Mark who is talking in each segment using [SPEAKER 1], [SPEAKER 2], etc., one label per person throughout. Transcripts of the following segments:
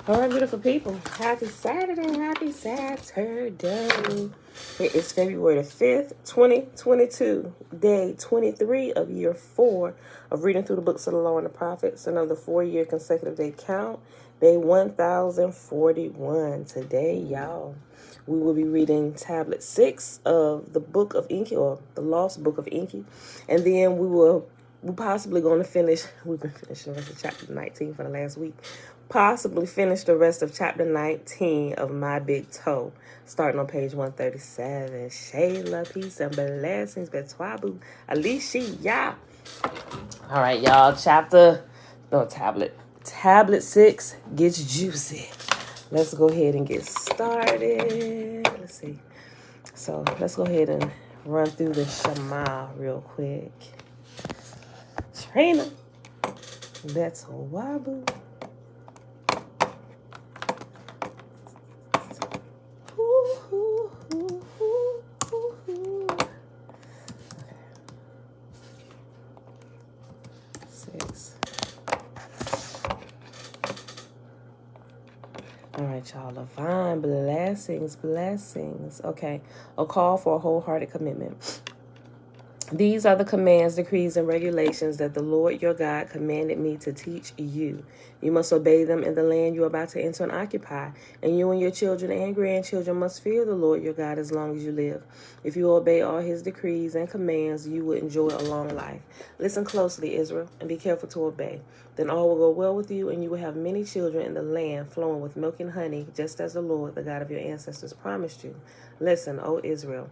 [SPEAKER 1] All right, beautiful people. Happy Saturday. Happy Saturday. It is February the 5th, 2022, day 23 of year 4 of reading through the books of the law and the prophets. Another 4-year consecutive day count. Day 1041. Today, y'all, we will be reading tablet 6 of the book of Enki, or the lost book of Enki. And then we're possibly going to finish, we've been finishing the rest of chapter 19 for the last week, possibly finish the rest of chapter 19 of My Big Toe, starting on page 137. Shayla, peace and blessings, Betwabu, Alicia. All right, y'all, tablet 6 gets juicy. Let's go ahead and get started. Let's see. So let's go ahead and run through the Shema real quick. Trina, that's Wabu. All right, y'all. Divine blessings. Okay. A call for a wholehearted commitment. These are the commands, decrees, and regulations that the Lord your God commanded me to teach you. You must obey them in the land you are about to enter and occupy, and you and your children and grandchildren must fear the Lord your God as long as you live. If you obey all his decrees and commands, you will enjoy a long life. Listen closely, Israel, and be careful to obey. Then all will go well with you, and you will have many children in the land flowing with milk and honey, just as the Lord, the God of your ancestors, promised you. Listen, O Israel.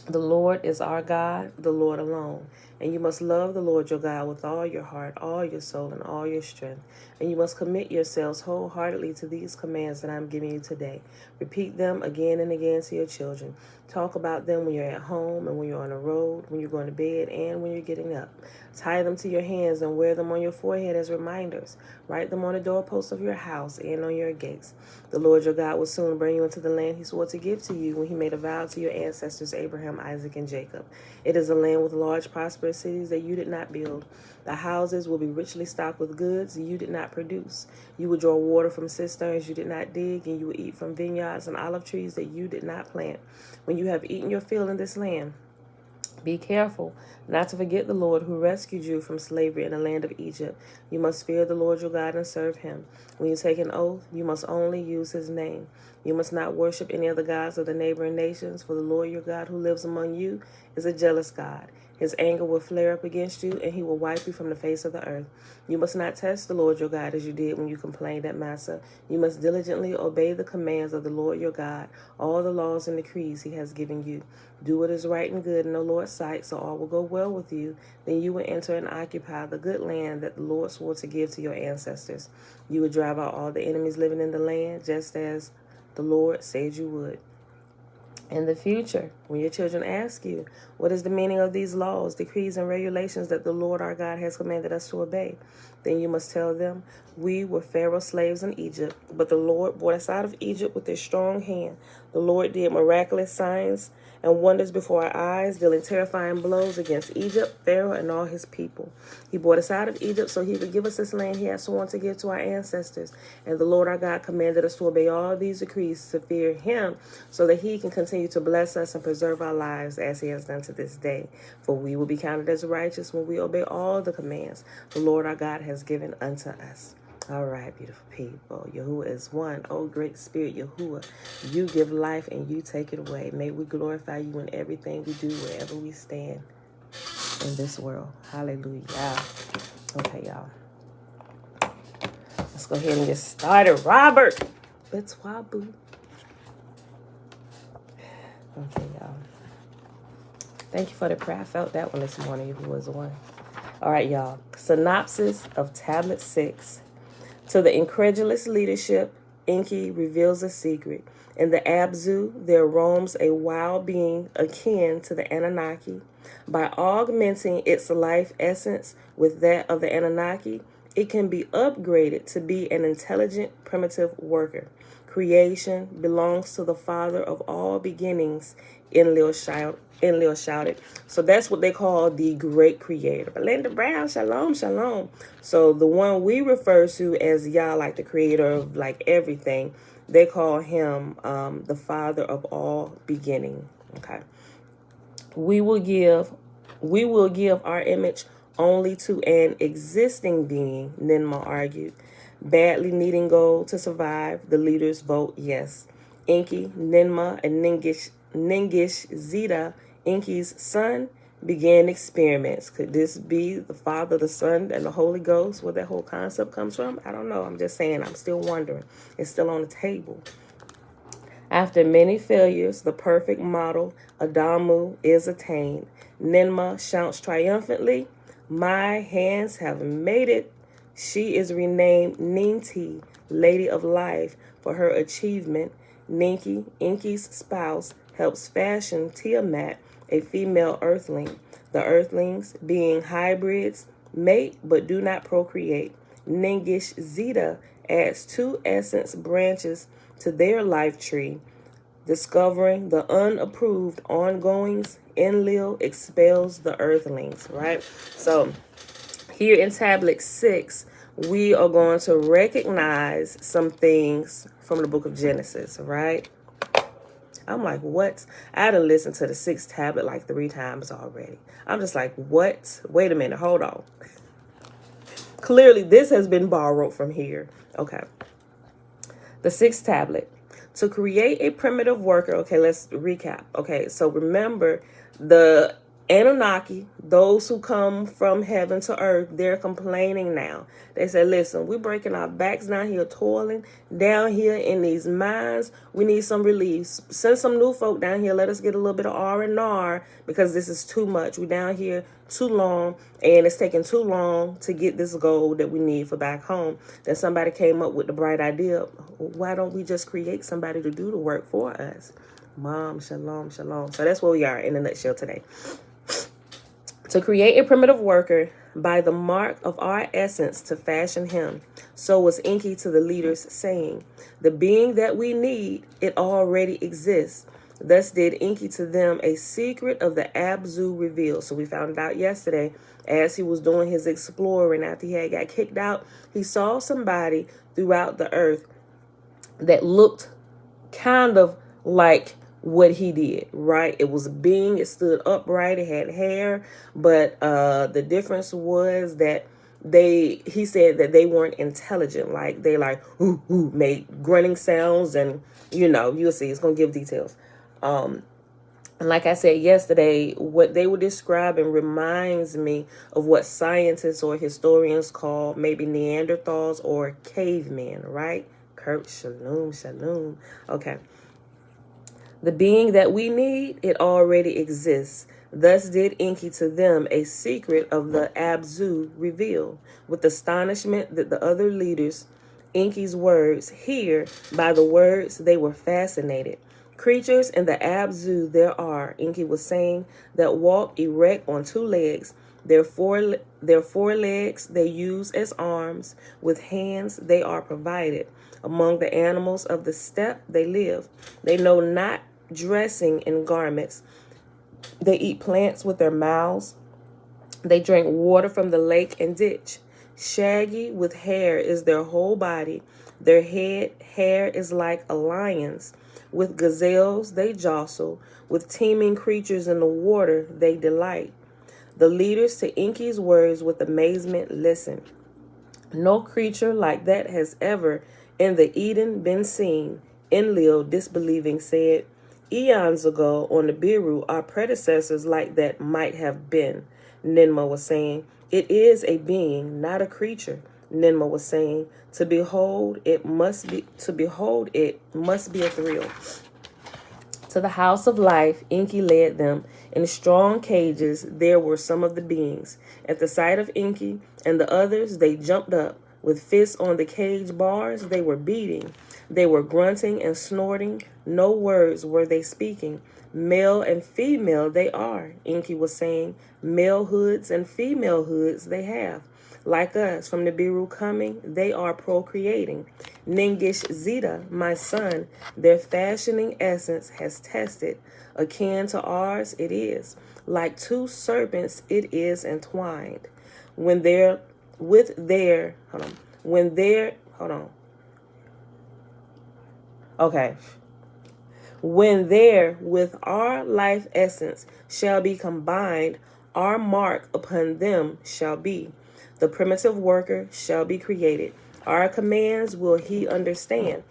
[SPEAKER 1] The Lord is our God, the Lord alone. And you must love the Lord your God with all your heart, all your soul, and all your strength. And you must commit yourselves wholeheartedly to these commands that I'm giving you today. Repeat them again and again to your children. Talk about them when you're at home and when you're on the road, when you're going to bed, and when you're getting up. Tie them to your hands and wear them on your forehead as reminders. Write them on the doorposts of your house and on your gates. The Lord your God will soon bring you into the land he swore to give to you when he made a vow to your ancestors Abraham, Isaac, and Jacob. It is a land with large, prosperous cities that you did not build. The houses will be richly stocked with goods you did not produce. You will draw water from cisterns you did not dig, and you will eat from vineyards and olive trees that you did not plant. When you have eaten your fill in this land, be careful not to forget the Lord who rescued you from slavery in the land of Egypt. You must fear the Lord your God and serve him. When you take an oath, you must only use his name. You must not worship any other gods of the neighboring nations, for the Lord your God who lives among you is a jealous God. His anger will flare up against you, and he will wipe you from the face of the earth. You must not test the Lord your God as you did when you complained at Massa. You must diligently obey the commands of the Lord your God, all the laws and decrees he has given you. Do what is right and good in the Lord's sight, so all will go well with you. Then you will enter and occupy the good land that the Lord swore to give to your ancestors. You will drive out all the enemies living in the land, just as the Lord said you would. In the future, when your children ask you, what is the meaning of these laws, decrees, and regulations that the Lord our God has commanded us to obey? Then you must tell them, we were Pharaoh's slaves in Egypt, but the Lord brought us out of Egypt with his strong hand. The Lord did miraculous signs and wonders before our eyes, dealing terrifying blows against Egypt, Pharaoh, and all his people. He brought us out of Egypt so he would give us this land he had sworn to give to our ancestors. And the Lord our God commanded us to obey all these decrees, to fear him, so that he can continue to bless us and preserve our lives as he has done to this day. For we will be counted as righteous when we obey all the commands the Lord our God has given unto us. All right, beautiful people. Yahuwah is one. Oh, great spirit, Yahuwah. You give life and you take it away. May we glorify you in everything we do, wherever we stand in this world. Hallelujah. Okay, y'all. Let's go ahead and get started. Robert. That's Wabu. Okay, y'all. Thank you for the prayer. I felt that one this morning. Yahuwah is one. All right, y'all. Synopsis of Tablet 6. To the incredulous leadership, Enki reveals a secret. In the Abzu, there roams a wild being akin to the Anunnaki. By augmenting its life essence with that of the Anunnaki, it can be upgraded to be an intelligent, primitive worker. Creation belongs to the Father of all beginnings. Enlil shouted. So that's what they call the great creator. Belinda Brown, shalom, shalom. So the one we refer to as Yah, like the creator of like everything, they call him the father of all beginning. Okay. We will give our image only to an existing being, Ninmah argued. Badly needing gold to survive, the leaders vote yes. Enki, Ninmah, and Ningish Zeta, Enki's son, began experiments. Could this be the Father, the Son, and the Holy Ghost, where that whole concept comes from? I don't know. I'm just saying. I'm still wondering. It's still on the table. After many failures, the perfect model, Adamu, is attained. Ninmah shouts triumphantly, "My hands have made it." She is renamed Ninti, Lady of Life, for her achievement. Ninki, Enki's spouse, helps fashion Tiamat, a female earthling. The earthlings, being hybrids, mate but do not procreate. Ningish Zeta adds 2 essence branches to their life tree. Discovering the unapproved ongoings, Enlil expels the earthlings, right? So here in tablet 6, we are going to recognize some things from the book of Genesis, right? I'm like, what? I had to listen to the 6th tablet like 3 times already. I'm just like, what? Wait a minute, hold on. Clearly, this has been borrowed from here. Okay. The 6th tablet. To create a primitive worker, okay, let's recap. Okay, so remember, the Anunnaki, those who come from heaven to earth, they're complaining now. They say, listen, we're breaking our backs down here, toiling down here in these mines. We need some relief. Send some new folk down here. Let us get a little bit of R&R because this is too much. We're down here too long, and it's taking too long to get this gold that we need for back home. Then somebody came up with the bright idea, why don't we just create somebody to do the work for us? Mom, shalom, shalom. So that's where we are in a nutshell today. To create a primitive worker by the mark of our essence to fashion him. So was Enki to the leaders, saying, the being that we need, it already exists. Thus did Enki to them a secret of the Abzu revealed. So we found out yesterday as he was doing his exploring after he had got kicked out, he saw somebody throughout the earth that looked kind of like what he did, right? It was a being, it stood upright, it had hair, but the difference was that he said that they weren't intelligent, like they like ooh, ooh, made grunting sounds, and you'll see, it's gonna give details. And like I said yesterday, what they were describing reminds me of what scientists or historians call maybe Neanderthals or cavemen, right? Kurt, shalom, shalom. Okay. The being that we need, it already exists. Thus did Enki to them a secret of the Abzu reveal. With astonishment that the other leaders, Enki's words, hear by the words they were fascinated. Creatures in the Abzu there are, Enki was saying, that walk erect on 2 legs. Their four legs they use as arms. With hands they are provided. Among the animals of the steppe they live. They know not dressing in garments. They eat plants with their mouths. They drink water from the lake and ditch. Shaggy with hair is their whole body. Their head hair is like a lion's. With gazelles they jostle. With teeming creatures in the water they delight. The leaders to Enki's words with amazement listen. No creature like that has ever in the Eden been seen. Enlil, disbelieving, said, eons ago on the Biru, our predecessors like that might have been. Ninmah was saying, it is a being, not a creature. Ninmah was saying, to behold it must be a thrill. To the house of life, Enki led them. In strong cages, there were some of the beings. At the sight of Enki and the others, they jumped up. With fists on the cage bars, they were beating. They were grunting and snorting. No words were they speaking. Male and female they are, Enki was saying. Male hoods and female hoods they have. like us. From the Biru coming, they are procreating. Ningish Zeta, my son, their fashioning essence has tested. Akin to ours, it is. Like two serpents, it is entwined. When they're with their, okay. When there with our life essence shall be combined, our mark upon them shall be. The primitive worker shall be created. Our commands will he understand.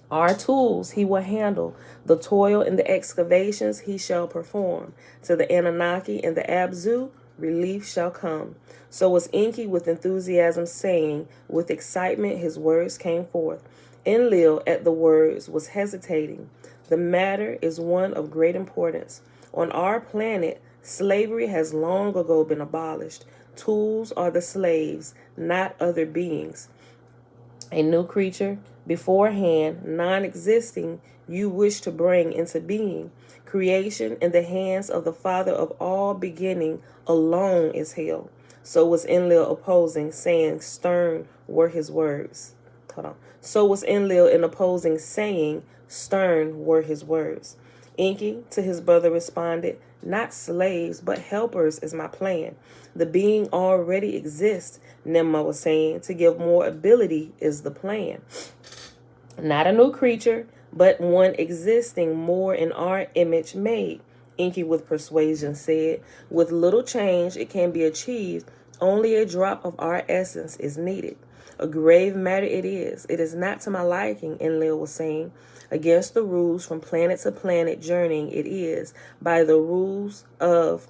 [SPEAKER 1] Our tools he will handle. The toil and the excavations he shall perform. To the Anunnaki and the Abzu, relief shall come. So was Enki with enthusiasm saying, with excitement his words came forth. Enlil at the words was hesitating. The matter is one of great importance. On our planet, slavery has long ago been abolished. Tools are the slaves, not other beings. A new creature, beforehand, non-existing, you wish to bring into being. Creation in the hands of the Father of all beginning alone is hell. So was Enlil opposing, saying, stern were his words. So was Enlil in opposing, saying, stern were his words. Enki to his brother responded, not slaves, but helpers is my plan. The being already exists, Nimma was saying. To give more ability is the plan. Not a new creature, but one existing more in our image made. Enki with persuasion said, with little change it can be achieved. Only a drop of our essence is needed. A grave matter it is. It is not to my liking, Enlil was saying. Against the rules from planet to planet journeying it is. By the rules of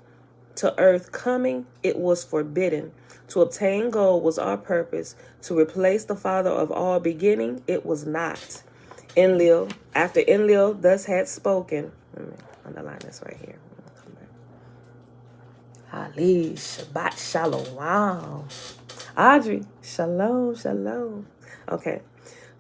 [SPEAKER 1] to earth coming, it was forbidden. To obtain gold was our purpose. To replace the Father of all beginning, it was not. Enlil, after Enlil thus had spoken, let me underline this right here. Ali, Shabbat Shalom. Wow. Audrey, Shalom, Shalom. Okay.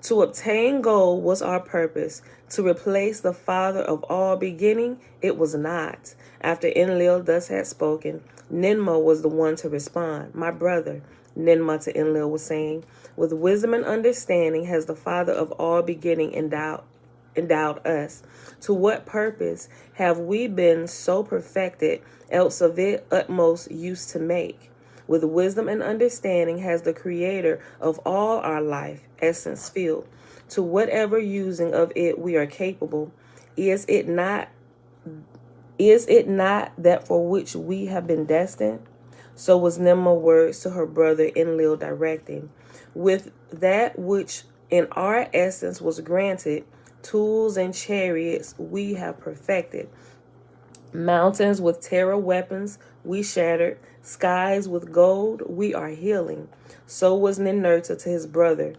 [SPEAKER 1] To obtain gold was our purpose. To replace the Father of all beginning, it was not. After Enlil thus had spoken, Ninmo was the one to respond. My brother, Ninma to Enlil was saying, with wisdom and understanding has the Father of all beginning endowed us. To what purpose have we been so perfected, else of it utmost use to make? With wisdom and understanding has the Creator of all our life essence filled. To whatever using of it we are capable, is it not that for which we have been destined? So was Nimma words to her brother Enlil directing. With that which in our essence was granted, tools and chariots we have perfected. Mountains with terror weapons we shattered. Skies with gold we are healing. So was Ninurta to his brother.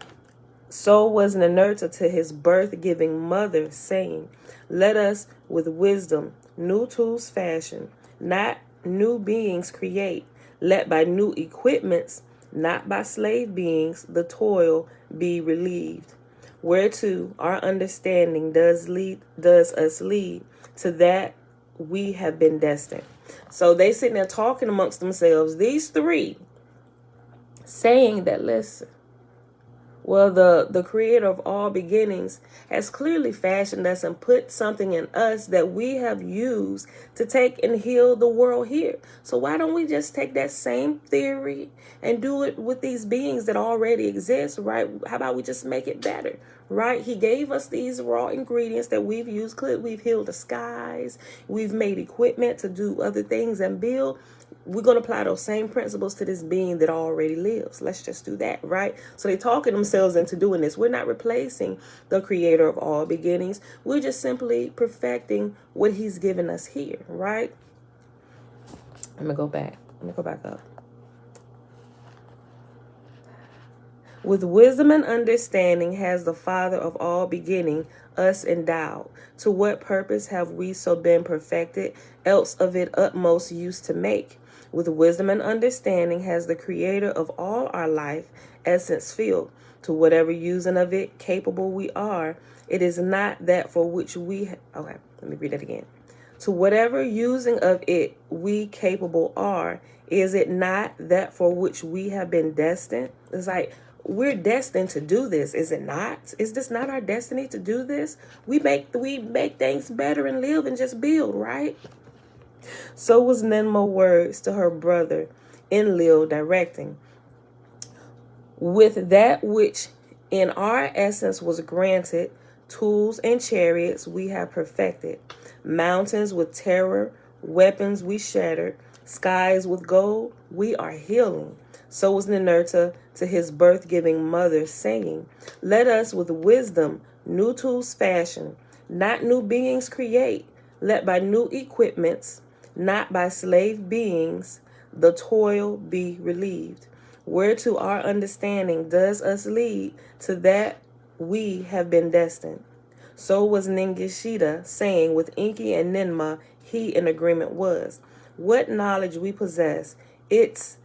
[SPEAKER 1] So was Ninurta to his birth-giving mother, saying, let us with wisdom new tools fashion, not new beings create. Let by new equipments, not by slave beings, the toil be relieved. Whereto our understanding does us lead to that we have been destined. So they sitting there talking amongst themselves, these three, saying that, listen, well, the Creator of all beginnings has clearly fashioned us and put something in us that we have used to take and heal the world here. So why don't we just take that same theory and do it with these beings that already exist, right? How about we just make it better, right? He gave us these raw ingredients that we've used. We've healed the skies. We've made equipment to do other things and build. We're going to apply those same principles to this being that already lives. Let's just do that, right? So they're talking themselves into doing this. We're not replacing the Creator of all beginnings. We're just simply perfecting what he's given us here, right? Let me go back up. With wisdom and understanding has the Father of all beginning us endowed. To what purpose have we so been perfected, else of it utmost use to make? With wisdom and understanding has the Creator of all our life essence filled. To whatever using of it capable we are, it is not that for which we... Okay, let me read that again. To whatever using of it we capable are, is it not that for which we have been destined? It's like, we're destined to do this, is it not? Is this not our destiny to do this? We make things better and live and just build, right? So was Ninmah's words to her brother Enlil directing. With that which in our essence was granted, tools and chariots we have perfected, mountains with terror, weapons we shattered, skies with gold we are healing. So was Ninurta to his birth-giving mother, saying, let us with wisdom new tools fashion, not new beings create, let by new equipments, not by slave beings, the toil be relieved. Whereto our understanding does us lead, to that we have been destined. So was Ningishita, saying, with Enki and Ninmah he in agreement was. What knowledge we possess, its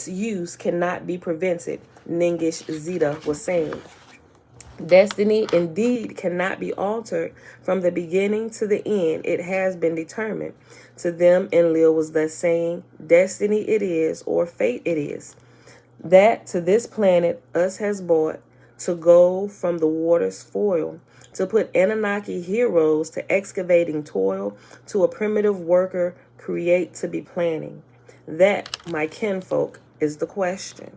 [SPEAKER 1] use cannot be prevented, Ningishita was saying. Destiny indeed cannot be altered from the beginning to the end. It has been determined. To them Enlil was thus saying, destiny it is, or fate it is, that to this planet us has brought, to go from the water's foil, to put Anunnaki heroes to excavating toil, to a primitive worker create to be planning. That, my kinfolk, is the question.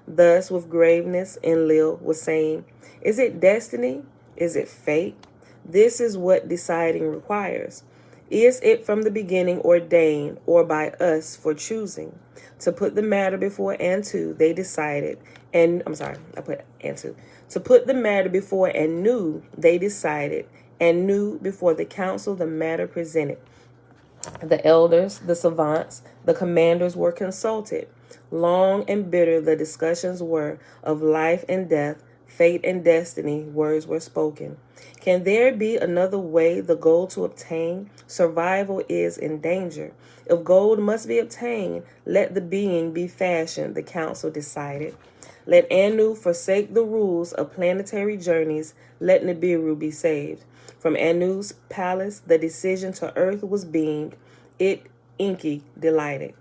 [SPEAKER 1] Thus, with graveness, Enlil was saying, is it destiny? Is it fate? This is what deciding requires. Is it from the beginning ordained, or by us for choosing? To put the matter before Antu, they decided, and To put the matter before Anu, they decided, and knew before the council the matter presented. The elders, the savants, the commanders were consulted. Long and bitter the discussions were of life and death, fate and destiny, words were spoken. Can there be another way the gold to obtain? Survival is in danger. If gold must be obtained, let the being be fashioned, the council decided. Let Anu forsake the rules of planetary journeys, let Nibiru be saved. From Anu's palace the decision to earth was beamed, it Enki delighted.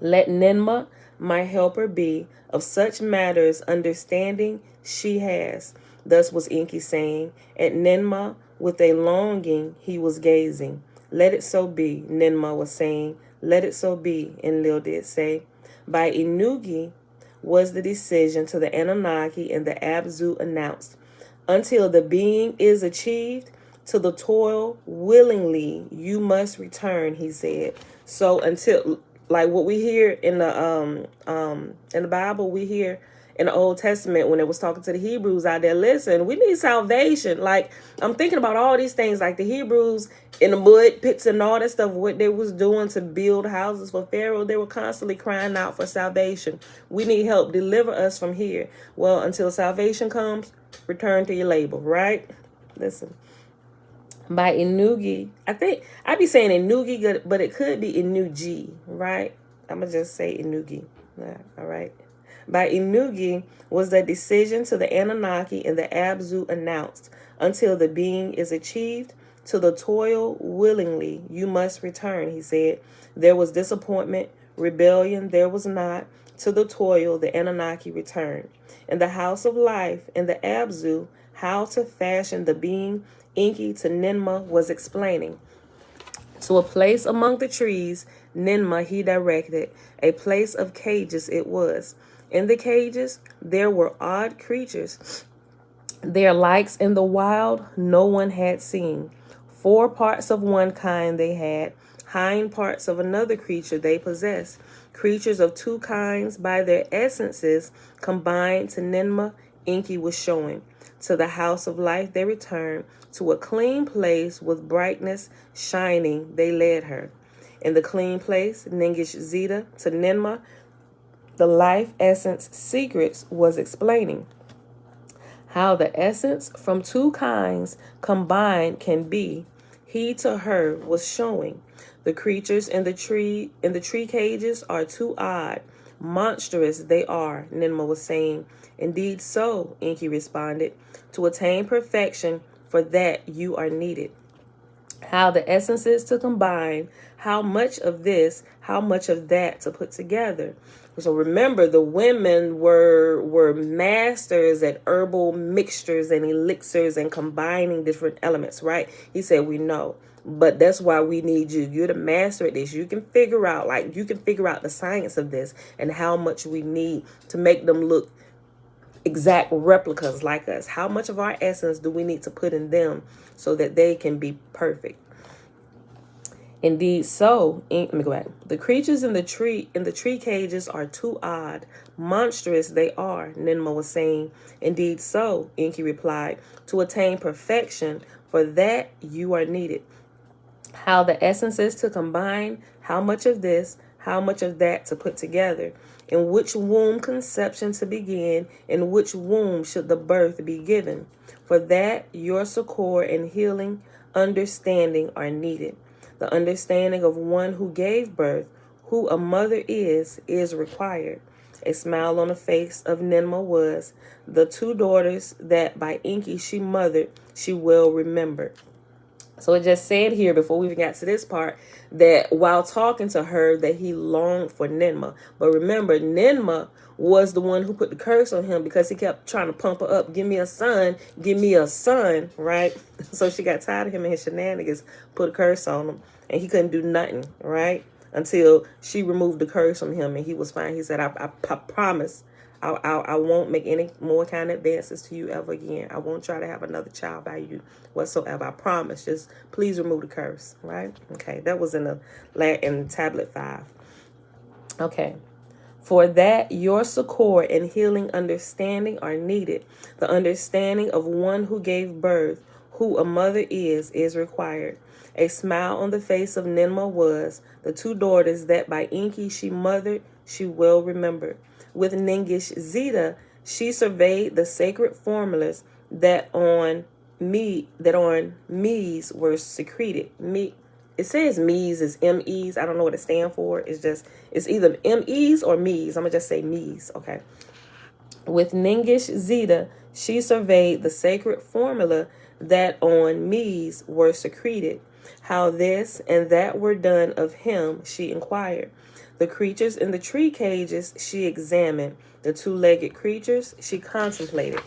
[SPEAKER 1] Let Ninmah my helper be, of such matters understanding she has. Thus was Enki saying, at Ninmah with a longing he was gazing. Let it so be, Ninmah was saying, let it so be, Enlil did say. By Inugi was the decision to the Anunnaki and the Abzu announced. Until the being is achieved, to the toil willingly you must return, he said. So until, like what we hear in the Bible, we hear in the Old Testament when it was talking to the Hebrews out there, listen, we need salvation. Like, I'm thinking about all these things, like the Hebrews in the mud pits and all that stuff, what they was doing to build houses for Pharaoh. They were constantly crying out for salvation. We need help. Deliver us from here. Well, until salvation comes, return to your label, right? Listen. By Inugi, I think I'd be saying Inugi, but it could be Inugi, right? I'm going to just say Inugi. Yeah, all right. By Inugi was the decision to the Anunnaki and the Abzu announced. Until the being is achieved, to the toil willingly you must return, he said. There was disappointment, rebellion, there was not. To the toil the Anunnaki returned. In the house of life, in the Abzu, how to fashion the being, Enki to Ninmah was explaining. To a place among the trees, Ninmah he directed. A place of cages it was. In the cages, there were odd creatures. Their likes in the wild no one had seen. 4 parts of one kind they had, hind parts of another creature they possessed. Creatures of 2 kinds by their essences combined to Ninmah, Enki was showing. To the house of life they returned, to a clean place with brightness shining they led her. In the clean place, Ningish Zeta to Ninmah, the life essence secrets was explaining. How the essence from 2 kinds combined can be, he to her was showing. The creatures in the tree cages are too odd. Monstrous they are, Ninmah was saying. Indeed so, Enki responded. To attain perfection, for that you are needed. How the essences to combine, how much of this, how much of that to put together. So remember, the women were masters at herbal mixtures and elixirs and combining different elements, right? He said, we know. But that's why we need you. You're the master at this. You can figure out, the science of this and how much we need to make them look exact replicas like us. How much of our essence do we need to put in them so that they can be perfect? Indeed so. Let me go back. The creatures in the tree cages are too odd. Monstrous they are, Ninma was saying. Indeed so, Enki replied. To attain perfection, for that you are needed. How the essences to combine, how much of this, how much of that to put together. In which womb conception to begin, in which womb should the birth be given. For that your succor and healing understanding are needed. The understanding of one who gave birth, who a mother is required. A smile on the face of Ninma was, the two daughters that by Enki she mothered, she well remembered. So it just said here, before we even got to this part, that while talking to her, that he longed for Ninma. But remember, Ninma was the one who put the curse on him because he kept trying to pump her up. Give me a son, right? So she got tired of him and his shenanigans, put a curse on him, and he couldn't do nothing, right? Until she removed the curse from him and he was fine. He said, I promise I won't make any more kind of advances to you ever again. I won't try to have another child by you whatsoever. I promise. Just please remove the curse, right? Okay, that was in tablet 5. Okay. For that your succor and healing understanding are needed. The understanding of one who gave birth, who a mother is required. A smile on the face of Ninma was, the two daughters that by Enki she mothered, she well remembered. With Ningish Zeta, she surveyed the sacred formulas that on me's were secreted. It says me's is ME's. I don't know what it stands for. It's either ME's or me's. I'm gonna just say me's, okay. With Ningish Zeta, she surveyed the sacred formula that on me's were secreted. How this and that were done of him, she inquired. The creatures in the tree cages she examined. The two-legged creatures she contemplated.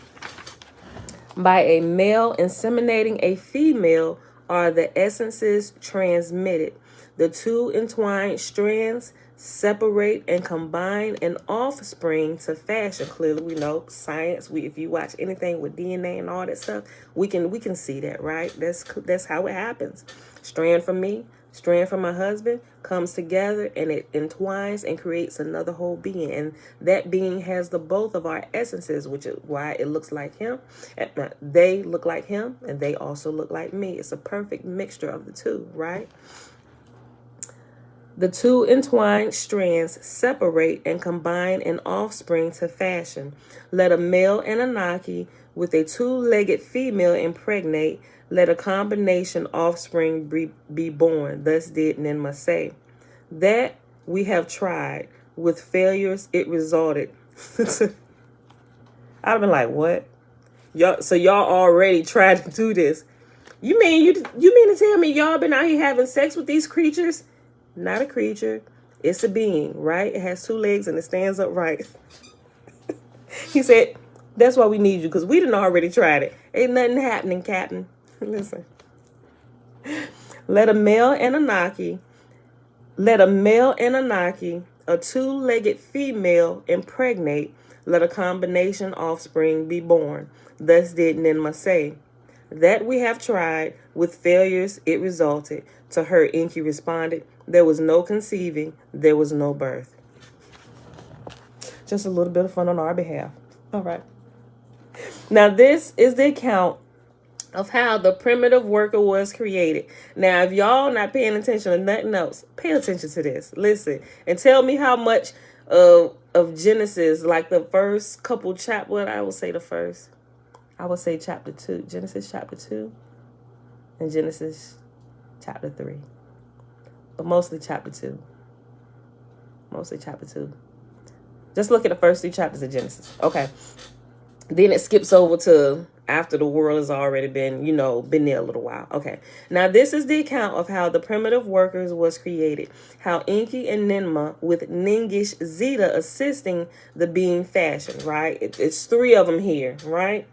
[SPEAKER 1] By a male inseminating a female are the essences transmitted. The two entwined strands separate and combine an offspring to fashion. Clearly, we know science. If you watch anything with DNA and all that stuff, we can see that, right? That's how it happens. Strand from me, strand from my husband comes together and it entwines and creates another whole being. And that being has the both of our essences, which is why it looks like him. They look like him and they also look like me. It's a perfect mixture of the two, right? The two entwined strands separate and combine an offspring to fashion. Let a male Anunnaki with a two-legged female impregnate. Let a combination offspring be born. Thus did Ninma say. That we have tried. With failures, it resulted. I'd have been like, what? So y'all already tried to do this. You mean to tell me y'all been out here having sex with these creatures? Not a creature. It's a being, right? It has two legs and it stands upright. He said, that's why we need you, because we done already tried it. Ain't nothing happening, Captain. Listen. Let a male Anunnaki, a two-legged female impregnate. Let a combination offspring be born. Thus did Ninma say. That we have tried. With failures, it resulted. To her, Enki responded, there was no conceiving, there was no birth. Just a little bit of fun on our behalf. All right. Now, this is the account of how the primitive worker was created. Now, if y'all not paying attention to nothing else, pay attention to this. Listen, and tell me how much of Genesis, like the first couple chapters, well, I would say chapter 2, Genesis chapter 2, and Genesis chapter 3. But mostly chapter 2. Just look at the first 3 chapters of Genesis. Okay. Then it skips over to after the world has already been, been there a little while. Okay. Now, this is the account of how the primitive workers was created. How Enki and Ninma, with Ningish Zeta assisting the being fashioned, right? It's three of them here, right?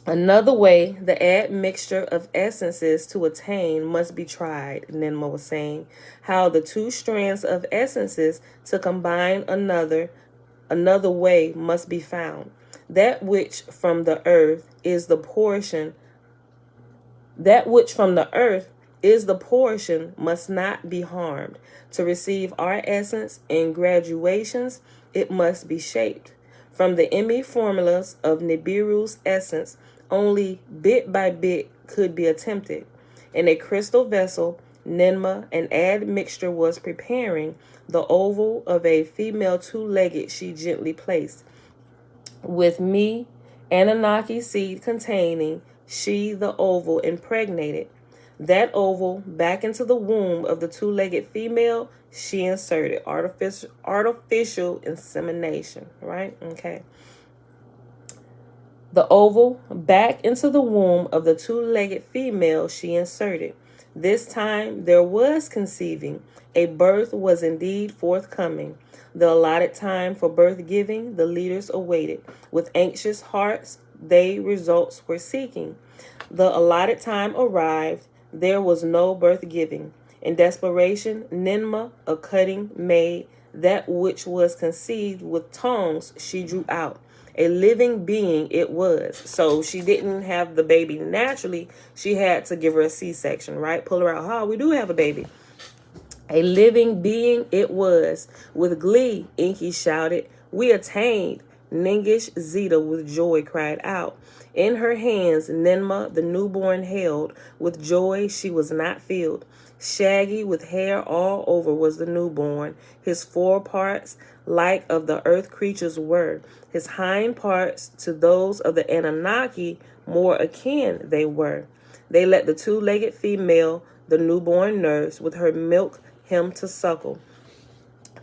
[SPEAKER 1] Another way the admixture of essences to attain must be tried, Ninma was saying. How the two strands of essences to combine another way must be found. That which from the earth is the portion must not be harmed. To receive our essence in graduations, it must be shaped. From the Emi formulas of Nibiru's essence, only bit by bit could be attempted. In a crystal vessel, Ninma, an admixture, was preparing. The oval of a female two-legged she gently placed. With me, Anunnaki seed containing, she the oval impregnated. That oval back into the womb of the two-legged female she inserted. Artificial insemination, right? Okay. The oval back into the womb of the two-legged female she inserted. This time there was conceiving. A birth was indeed forthcoming. The allotted time for birth giving the leaders awaited. With anxious hearts they results were seeking. The allotted time arrived. There was no birth giving. In desperation, Ninma, a cutting, made that which was conceived with tongs she drew out. A living being it was. So she didn't have the baby naturally. She had to give her a C-section, right? Pull her out. We do have a baby. A living being it was. With glee, Enki shouted, we attained. Ningish Zeta with joy cried out. In her hands, Ninma, the newborn, held. With joy she was not filled. Shaggy with hair all over was the newborn. His foreparts like of the earth creatures were. His hind parts to those of the Anunnaki more akin they were. They let the two-legged female, the newborn, nurse with her milk him to suckle.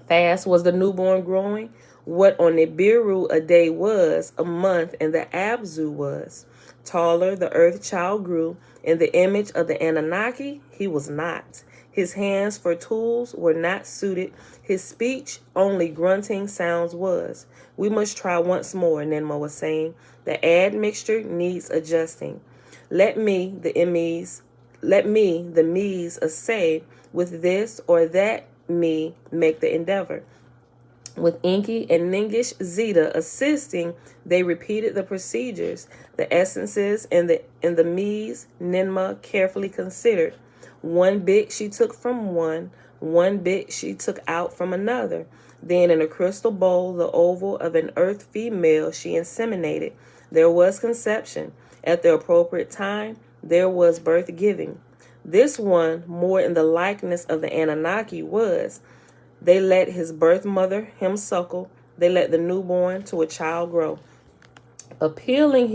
[SPEAKER 1] Fast was the newborn growing. What on Nibiru a day was, a month in the Abzu was. Taller the earth child grew. In the image of the Anunnaki, he was not. His hands for tools were not suited. His speech only grunting sounds was. We must try once more, Ninma was saying. The admixture needs adjusting. Let me, the me's assay with this or that me make the endeavor. With Enki and Ningish Zeta assisting, they repeated the procedures. The essences and the me's Ninma carefully considered. One bit she took from one bit she took out from another. Then in a crystal bowl, the oval of an earth female she inseminated. There was conception. At the appropriate time, there was birth giving. This one, more in the likeness of the Anunnaki, was. They let his birth mother him suckle. They let the newborn to a child grow. Appealing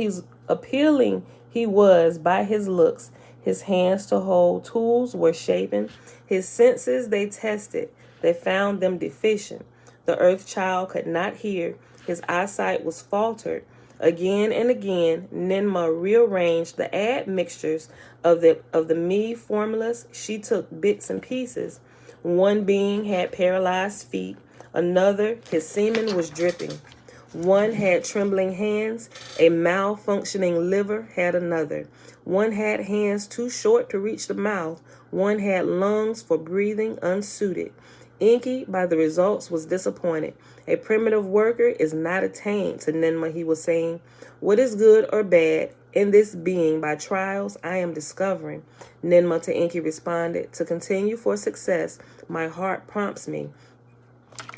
[SPEAKER 1] he was by his looks. His hands to hold tools were shapen. His senses they tested. They found them deficient. The earth child could not hear. His eyesight was faltered. Again and again, Ninma rearranged the admixtures of the me formulas. She took bits and pieces. One being had paralyzed feet. Another, his semen was dripping. One had trembling hands. A malfunctioning liver had another. One had hands too short to reach the mouth. One had lungs for breathing unsuited. Enki, by the results, was disappointed. A primitive worker is not attained to Ninma, he was saying. What is good or bad in this being by trials I am discovering. Ninma to Enki responded, to continue for success, my heart prompts me.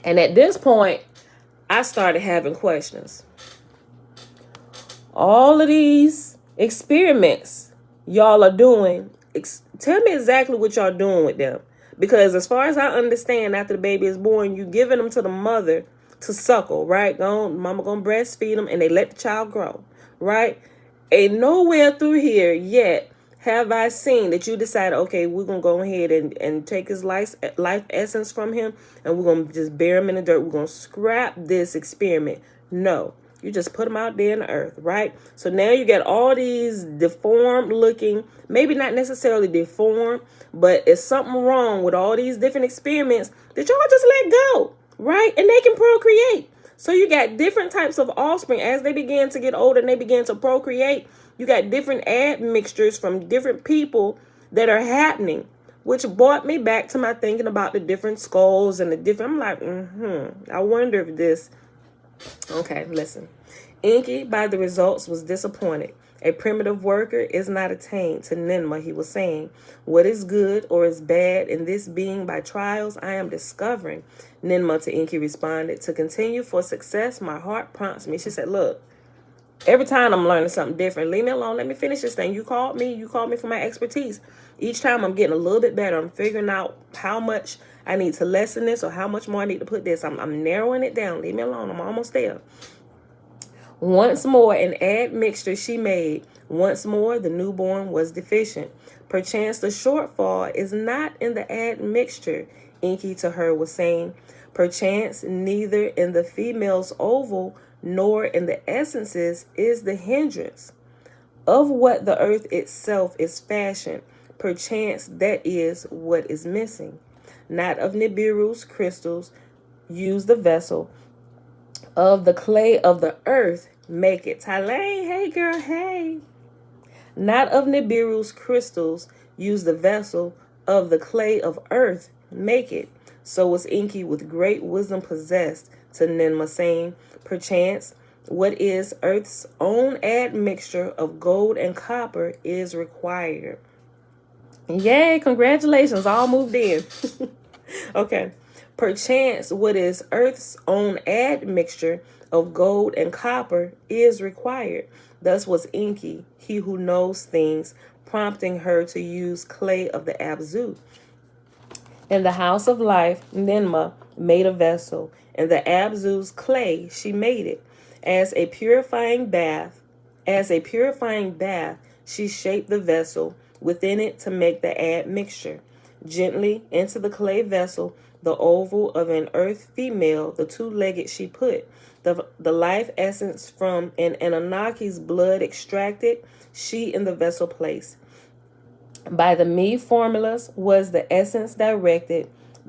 [SPEAKER 1] And at this point, I started having questions. All of these experiments y'all are doing, tell me exactly what y'all doing with them. Because as far as I understand, after the baby is born, you giving them to the mother to suckle, right? Mama gonna breastfeed them and they let the child grow, right? Ain't nowhere through here yet have I seen that you decide, okay, we're going to go ahead and take his life essence from him and we're going to just bury him in the dirt. We're going to scrap this experiment. No. You just put them out there in the earth, right? So now you got all these deformed looking, maybe not necessarily deformed, but it's something wrong with all these different experiments that y'all just let go, right? And they can procreate. So you got different types of offspring as they begin to get older and they begin to procreate. You got different admixtures from different people that are happening, which brought me back to my thinking about the different skulls and the different, I'm like, I wonder if this, okay, listen. Enki, by the results, was disappointed. A primitive worker is not attained to Ninma, he was saying. What is good or is bad in this being by trials I am discovering. Ninma to Enki responded, to continue for success, my heart prompts me. She said, look, every time I'm learning something different, leave me alone. Let me finish this thing. You called me for my expertise. Each time I'm getting a little bit better. I'm figuring out how much I need to lessen this or how much more I need to put this. I'm narrowing it down. Leave me alone. I'm almost there. Once more, an admixture she made. Once more, the newborn was deficient. Perchance the shortfall is not in the admixture, Enki to her was saying. Perchance neither in the female's oval nor in the essences is the hindrance. Of what the earth itself is fashioned, perchance that is what is missing. Not of Nibiru's crystals, use the vessel. Of the clay of the earth, make it. Talay, hey girl, hey. Not of Nibiru's crystals, use the vessel. Of the clay of earth, make it. So was Enki with great wisdom possessed, to Ninma saying, perchance, what is earth's own admixture of gold and copper is required. Yay, congratulations, all moved in. Okay. Perchance what is earth's own admixture of gold and copper is required. Thus was Enki, he who knows things, prompting her to use clay of the Abzu. In the house of life, Ninma made a vessel. In the Abzu's clay, she made it. As a purifying bath, she shaped the vessel within it to make the admixture. Gently into the clay vessel, the oval of an earth female, the two-legged she put, the life essence from an Anansi's blood extracted, she in the vessel placed. By the me formulas was the essence directed,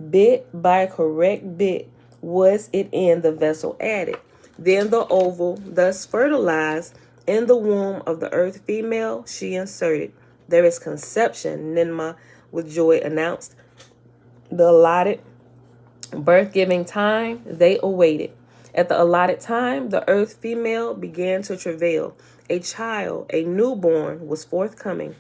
[SPEAKER 1] bit by correct bit was it in the vessel added. Then the oval, thus fertilized, in the womb of the earth female, she inserted. There is conception, Ninma with joy announced. The allotted birth-giving time they awaited. At the allotted time, the earth female began to travail. A child, a newborn, was forthcoming.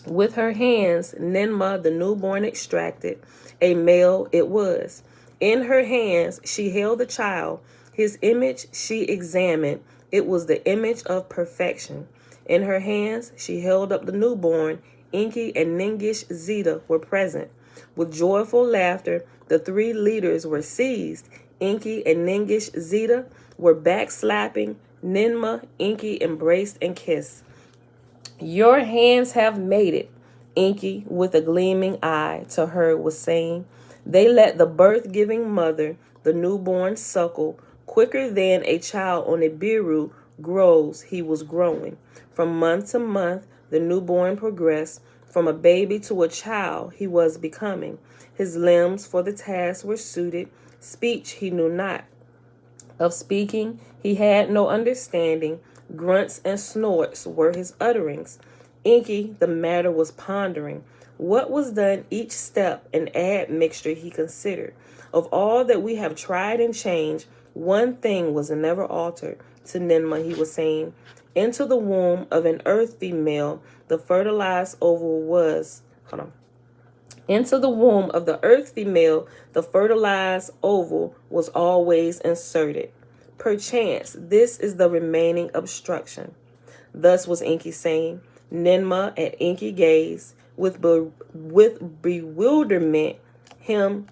[SPEAKER 1] With her hands, Ninma, the newborn, extracted. A male it was. In her hands, she held the child. His image she examined. It was the image of perfection. In her hands, she held up the newborn. Enki and Ningish Zeta were present. With joyful laughter, the three leaders were seized. Enki and Ningish Zeta were backslapping. Ninma, Enki embraced and kissed. Your hands have made it, Enki, with a gleaming eye, to her was saying. They let the birth-giving mother, the newborn, suckle. Quicker than a child on a biru grows, he was growing. From month to month, the newborn progressed. From a baby to a child, he was becoming. His limbs for the task were suited. Speech he knew not. Of speaking, he had no understanding. Grunts and snorts were his utterings. Enki, the matter was pondering. What was done each step an admixture he considered. Of all that we have tried and changed, one thing was never altered. To Ninma he was saying, into the womb of an earth female, the fertilized oval was, into the womb of the earth female, the fertilized oval was always inserted. Perchance this is the remaining obstruction. Thus was Enki saying. Ninma at Enki gazed with bewilderment. Getting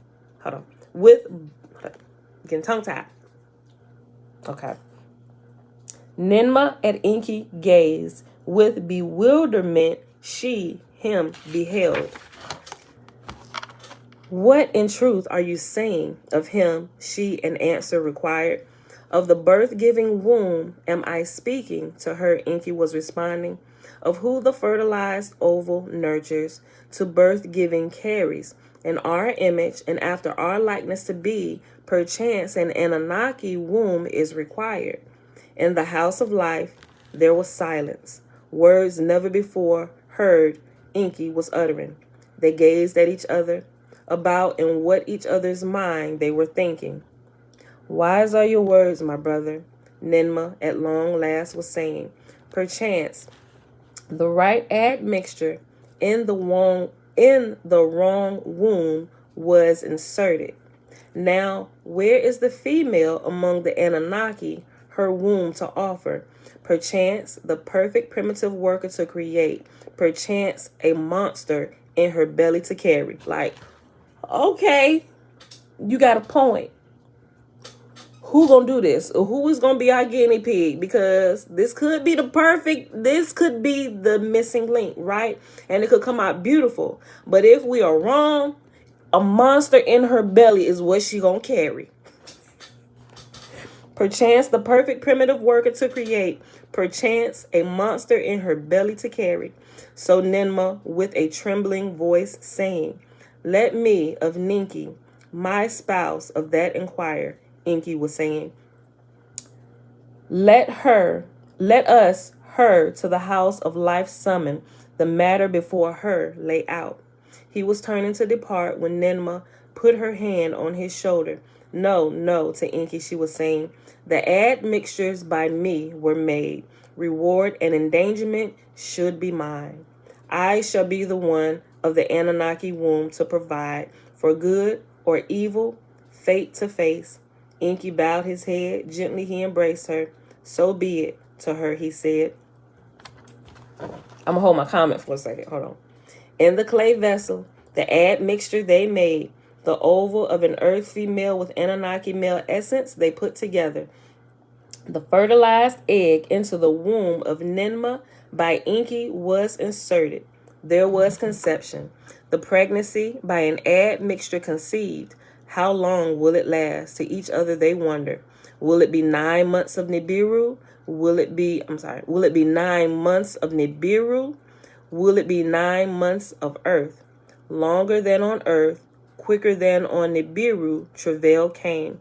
[SPEAKER 1] tongue tied. Okay. Ninma at Enki gazed with bewilderment. She, him, beheld. What in truth are you saying of him? She an answer required. Of the birth-giving womb am I speaking, to her Enki was responding. Of who the fertilized oval nurtures, to birth-giving carries, in our image and after our likeness to be, perchance an Anunnaki womb is required. In the house of life there was silence. Words never before heard Enki was uttering. They gazed at each other, about in what each other's mind they were thinking. Wise are your words, my brother, Ninma at long last was saying. Perchance the right admixture in the wrong womb was inserted. Now, where is the female among the Anunnaki, her womb to offer? Perchance the perfect primitive worker to create. Perchance a monster in her belly to carry. Like, okay, you got a point. Who gonna do this? Or who is gonna be our guinea pig? Because this could be this could be the missing link, right? And it could come out beautiful. But if we are wrong, a monster in her belly is what she gonna carry. Perchance the perfect primitive worker to create. Perchance a monster in her belly to carry. So Ninma with a trembling voice saying, let me of Ninki, my spouse, of that inquire. Enki was saying, let us her to the house of life summon, the matter before her lay out. He was turning to depart when Ninma put her hand on his shoulder. No, no, to Enki she was saying, the admixtures by me were made. Reward and endangerment should be mine. I shall be the one of the Anunnaki womb to provide for good or evil, fate to face. Enki bowed his head. Gently he embraced her. So be it, to her he said. I'm going to hold my comment for a second. Hold on. In the clay vessel, the admixture they made, the oval of an earth female with Anunnaki male essence, they put together. The fertilized egg into the womb of Ninma by Enki was inserted. There was conception. The pregnancy by an admixture conceived. How long will it last? To each other they wonder. Will it be 9 months of Nibiru? Will it be 9 months of Nibiru? Will it be 9 months of earth? Longer than on earth, quicker than on Nibiru, travail came.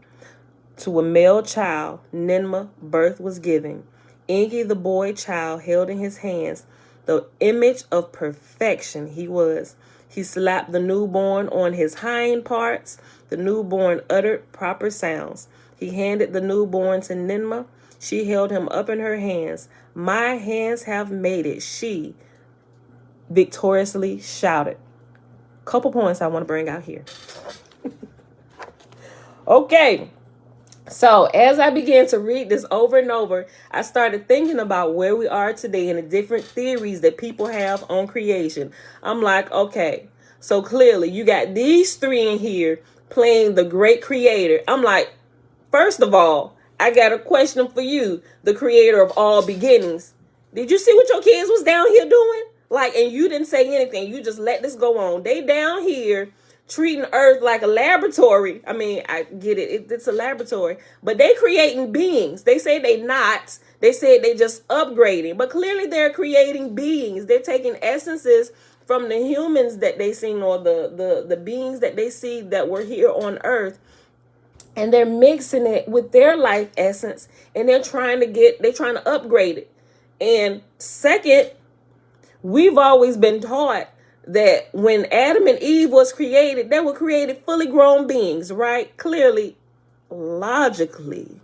[SPEAKER 1] To a male child, Ninma, birth was given. Enki, the boy child, held in his hands the image of perfection he was. He slapped the newborn on his hind parts. The newborn uttered proper sounds. He handed the newborn to Ninma. She held him up in her hands. My hands have made it, she victoriously shouted. Couple points I want to bring out here. Okay. So as I began to read this over and over, I started thinking about where we are today and the different theories that people have on creation. I'm like, okay, so clearly you got these three in here playing the great creator. I'm like, first of all, I got a question for you, the creator of all beginnings. Did you see what your kids was down here doing? Like, and you didn't say anything. You just let this go on. They down here treating Earth like a laboratory. I mean, I get it. It's a laboratory. But they creating beings. They say they not. They said they just upgrading. But clearly they're creating beings. They're taking essences from the humans that they seen, or the beings that they see that were here on Earth. And they're mixing it with their life essence. And they're trying to upgrade it. And second, we've always been taught that when Adam and Eve was created, they were created fully grown beings, right? Clearly, logically,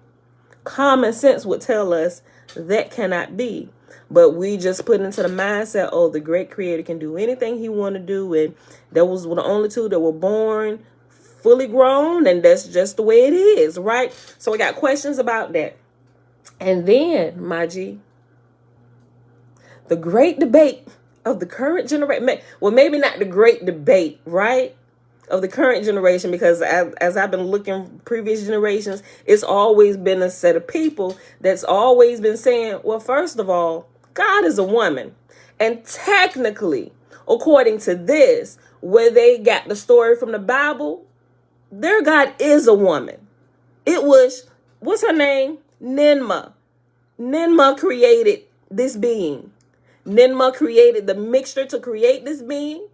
[SPEAKER 1] common sense would tell us that cannot be. But we just put into the mindset, oh, the great creator can do anything he want to do. And there was the only two that were born fully grown. And that's just the way it is, right? So we got questions about that. And then, my G, the great debate of the current generation, well, maybe not the great debate, right, of the current generation, because as I've been looking previous generations, it's always been a set of people that's always been saying, well, first of all, God is a woman. And technically, according to this, where they got the story from the Bible, their God is a woman. It was what's her name? Ninma. Ninma created this being. Ninma created the mixture to create this being.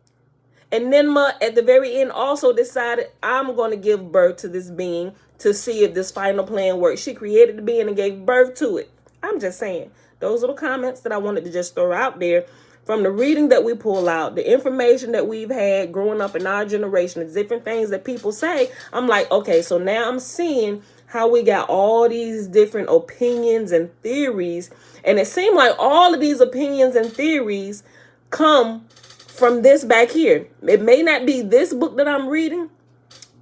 [SPEAKER 1] And Ninma, at the very end, also decided, I'm going to give birth to this being to see if this final plan works. She created the being and gave birth to it. I'm just saying. Those are the comments that I wanted to just throw out there. From the reading that we pull out, the information that we've had growing up in our generation, the different things that people say, I'm like, okay, so now I'm seeing how we got all these different opinions and theories. And it seemed like all of these opinions and theories come from this back here. It may not be this book that I'm reading,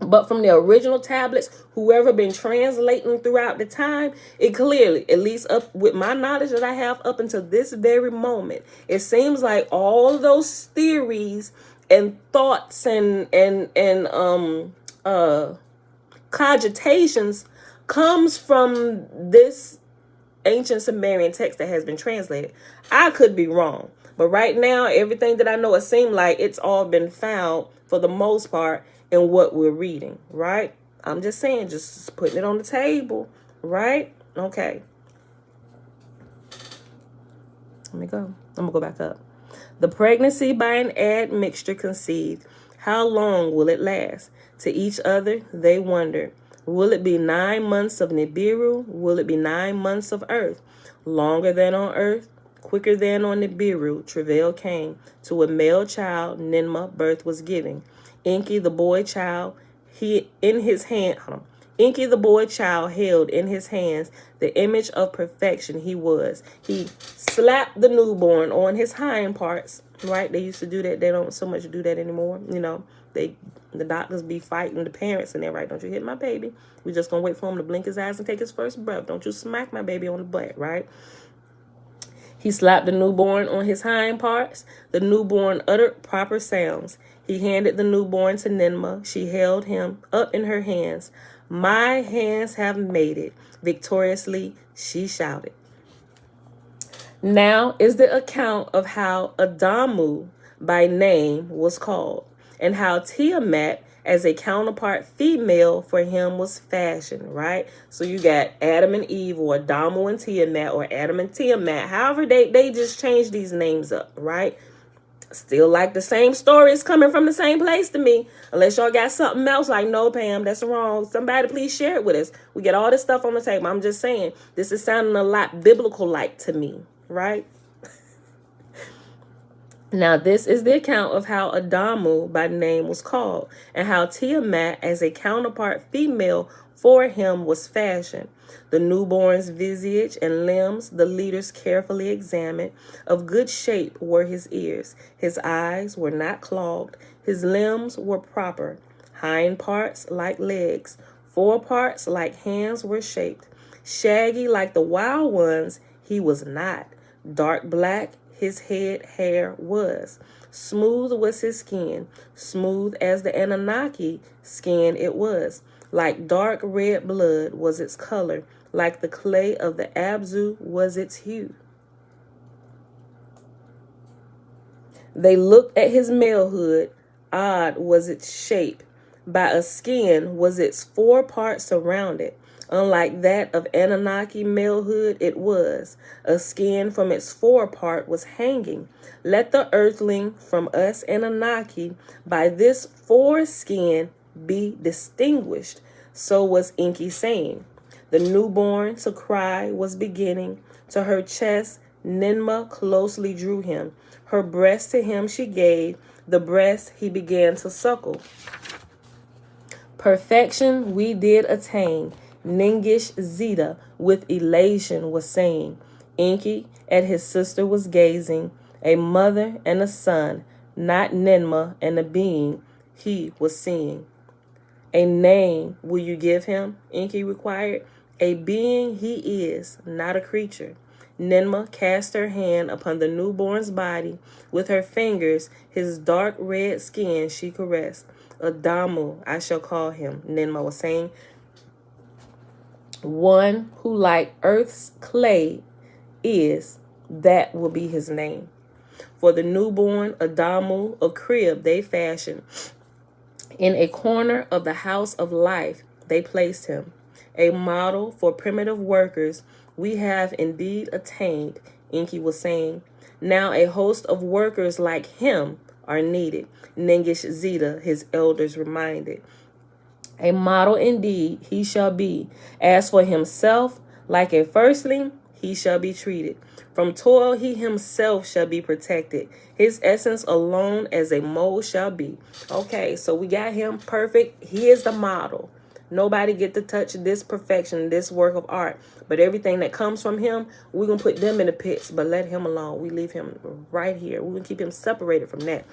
[SPEAKER 1] but from the original tablets, whoever been translating throughout the time, it clearly, at least up with my knowledge that I have up until this very moment, it seems like all those theories and thoughts and cogitations comes from this ancient Sumerian text that has been translated. I could be wrong, but right now, everything that I know, it seems like it's all been found for the most part in what we're reading, right? I'm just saying, just putting it on the table, right? Okay. Let me go. I'm going to go back up. The pregnancy by an admixture conceived. How long will it last? To each other, they wondered. Will it be 9 months of Nibiru? Will it be 9 months of earth? Longer than on earth? Quicker than on Nibiru, travail came. To a male child, Ninma birth was giving. Enki, the boy child, Enki, the boy child, held in his hands the image of perfection he was. He slapped the newborn on his hind parts, right? They used to do that. They don't so much do that anymore. You know, the doctors be fighting the parents and they're right. Don't you hit my baby. We're just going to wait for him to blink his eyes and take his first breath. Don't you smack my baby on the butt, right? He slapped the newborn on his hind parts. The newborn uttered proper sounds. He handed the newborn to Ninma. She held him up in her hands. My hands have made it. Victoriously, she shouted. Now is the account of how Adamu by name was called, and how Tiamat as a counterpart female for him was fashioned, right? So you got Adam and Eve, or Adamu and Tiamat, or Adam and Tiamat. However, they just changed these names up, right? Still like the same story is coming from the same place to me. Unless y'all got something else like, no, Pam, that's wrong. Somebody please share it with us. We get all this stuff on the table. I'm just saying, this is sounding a lot biblical-like to me, right? Now, this is the account of how Adamu by name was called, and how Tiamat as a counterpart female for him was fashioned. The newborn's visage and limbs the leaders carefully examined. Of good shape were his ears. His eyes were not clogged. His limbs were proper. Hind parts like legs. Fore parts like hands were shaped. Shaggy like the wild ones, he was not. Dark black his head hair was. Smooth was his skin. Smooth as the Anunnaki skin it was. Like dark red blood was its color. Like the clay of the Abzu was its hue. They looked at his malehood. Odd was its shape. By a skin was its 4 parts surrounded. Unlike that of Anunnaki malehood, it was. A skin from its 4 part was hanging. Let the earthling from us Anunnaki by this foreskin be distinguished. So was Enki saying. The newborn to cry was beginning. To her chest, Ninma closely drew him. Her breast to him she gave. The breast he began to suckle. Perfection we did attain. Ningish Zeta with elation was saying. Enki at his sister was gazing. A mother and a son, not Ninma and a being he was seeing. A name will you give him? Enki required. A being he is, not a creature. Ninma cast her hand upon the newborn's body. With her fingers, his dark red skin she caressed. Adamu, I shall call him, Ninma was saying. One who like earth's clay is, that will be his name. For the newborn, Adamu, a crib they fashioned. In a corner of the house of life, they placed him. a model for primitive workers we have indeed attained, Enki was saying. Now a host of workers like him are needed, Ningish Zeta, his elders reminded. A model indeed he shall be. As for himself, like a firstling, he shall be treated. From toil he himself shall be protected. His essence alone as a mold shall be. Okay, so we got him perfect. He is the model. Nobody get to touch this perfection, this work of art. But everything that comes from him, we're going to put them in the pits, but let him alone. We leave him right here. We're going to keep him separated from that.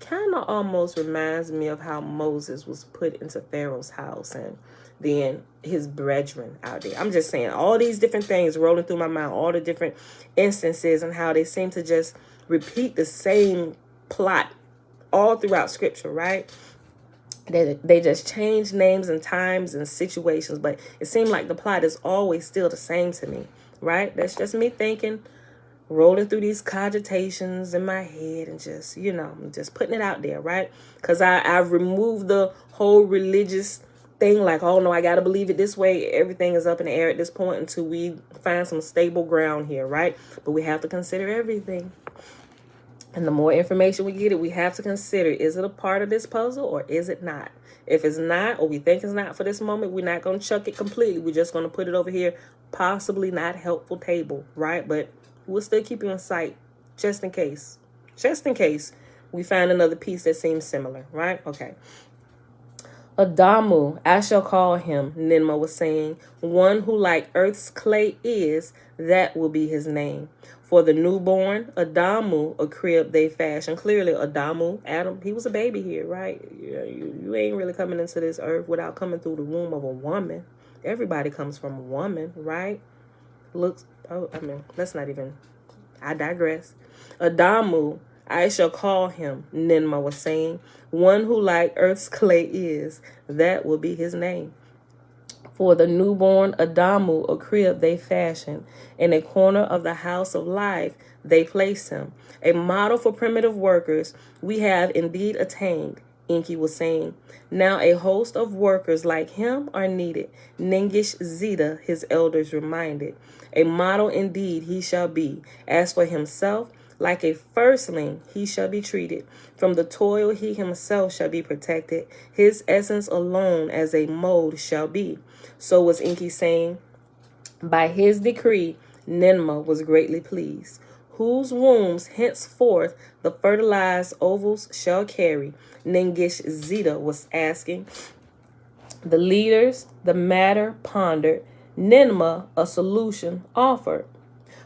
[SPEAKER 1] Kind of almost reminds me of how Moses was put into Pharaoh's house and then his brethren out there. I'm just saying all these different things rolling through my mind, all the different instances and how they seem to just repeat the same plot all throughout scripture, right? They just change names and times and situations, but it seemed like the plot is always still the same to me, right? That's just me thinking, rolling through these cogitations in my head and just, just putting it out there, right? Because I've removed the whole religious thing like, oh, no, I got to believe it this way. Everything is up in the air at this point until we find some stable ground here, right? But we have to consider everything. And the more information we get, we have to consider, is it a part of this puzzle or is it not? If it's not, or we think it's not for this moment, we're not going to chuck it completely. We're just going to put it over here, possibly not helpful table, right? But we'll still keep you in sight just in case we find another piece that seems similar, right? Okay. Adamu, I shall call him, Ninma was saying. One who like earth's clay is, that will be his name. For the newborn, Adamu, a crib they fashion. Clearly, Adamu, Adam, he was a baby here, right? You ain't really coming into this earth without coming through the womb of a woman. Everybody comes from a woman, right? I digress. Adamu, I shall call him, Ninma was saying. One who like earth's clay is, that will be his name. For the newborn Adamu, a crib they fashion. In a corner of the house of life, they place him. A model for primitive workers we have indeed attained, Enki was saying. Now a host of workers like him are needed, Ningish Zeta, his elders reminded. A model indeed he shall be. As for himself, like a firstling he shall be treated. From the toil he himself shall be protected. His essence alone as a mold shall be. So was Enki saying, by his decree, Ninma was greatly pleased. Whose wombs henceforth the fertilized ovals shall carry, Ningish Zeta was asking. The leaders the matter pondered. Ninma a solution offered.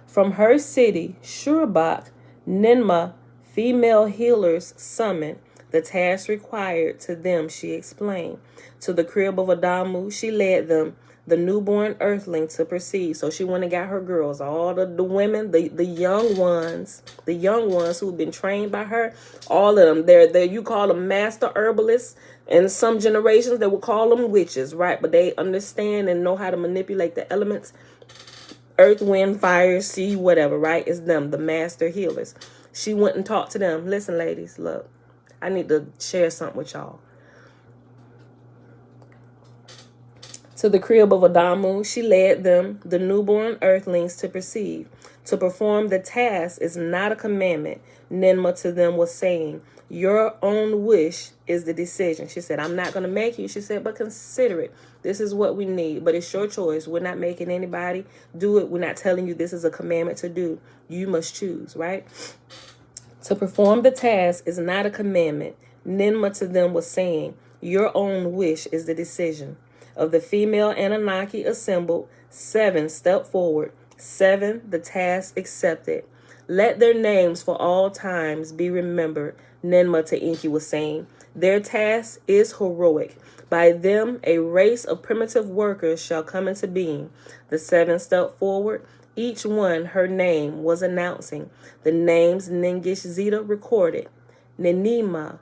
[SPEAKER 1] From her city, Shurabak, Ninma female healers summoned. The task required to them she explained. To the crib of Adamu she led them, the newborn earthling to proceed. So she went and got her girls, all the women, the young ones who've been trained by her, all of them. They're you call them master herbalists, and some generations they will call them witches, right? But they understand and know how to manipulate the elements. Earth, wind, fire, sea, whatever, right? It's them, the master healers. She went and talked to them. Listen, ladies, look, I need to share something with y'all. To the crib of Adamu, she led them, the newborn earthlings, to perceive. To perform the task is not a commandment, Ninma to them was saying. Your own wish is the decision. She said, I'm not going to make you. She said, but consider it. This is what we need, but it's your choice. We're not making anybody do it. We're not telling you this is a commandment to do. You must choose, right? To perform the task is not a commandment, Ninma to them was saying. Your own wish is the decision. Of the female Anunnaki assembled, 7 stepped forward, 7 the task accepted. Let their names for all times be remembered, Ninma to Enki was saying. Their task is heroic. By them, a race of primitive workers shall come into being. The 7 stepped forward. Each one her name was announcing. The names Ningish Zeta recorded. Ninima,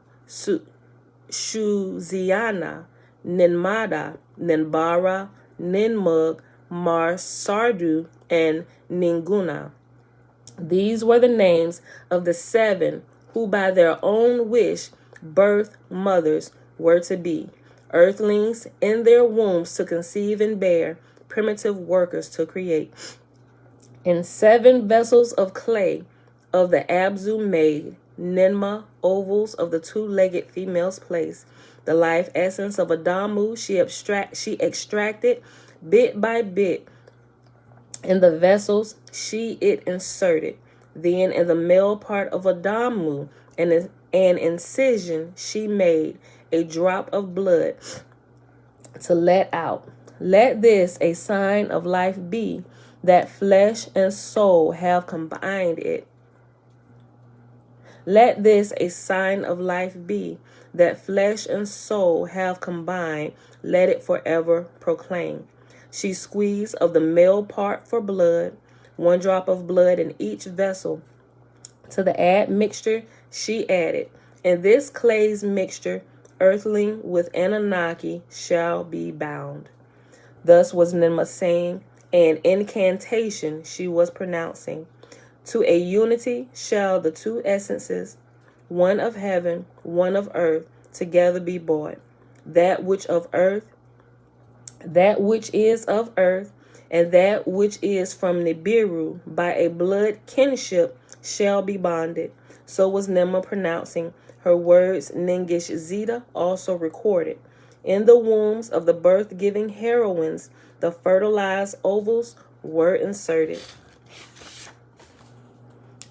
[SPEAKER 1] Shuziana, Ninmada, Ninbara, Ninmug, Marsardu, and Ninguna. These were the names of the 7 who by their own wish birth mothers were to be. earthlings in their wombs to conceive and bear, primitive workers to create. In 7 vessels of clay of the Abzu made, Ninma ovals of the 2-legged female's place. The life essence of Adamu she extracted bit by bit. In the vessels it inserted. Then in the male part of Adamu an incision she made, a drop of blood to let out. Let this a sign of life be, that flesh and soul have combined it. Let this a sign of life be, that flesh and soul have combined. Let it forever proclaim. She squeezed of the male part for blood, 1 drop of blood in each vessel. To the admixture she added, in this clay's mixture, earthling with Anunnaki shall be bound. Thus was Ninma saying, an incantation she was pronouncing. To a unity shall the 2 essences, one of heaven, one of earth, together be brought. That which is of earth, and that which is from Nibiru, by a blood kinship, shall be bonded. So was Ninma pronouncing her words. Ningish Zeta also recorded. In the wombs of the birth-giving heroines, the fertilized ovals were inserted.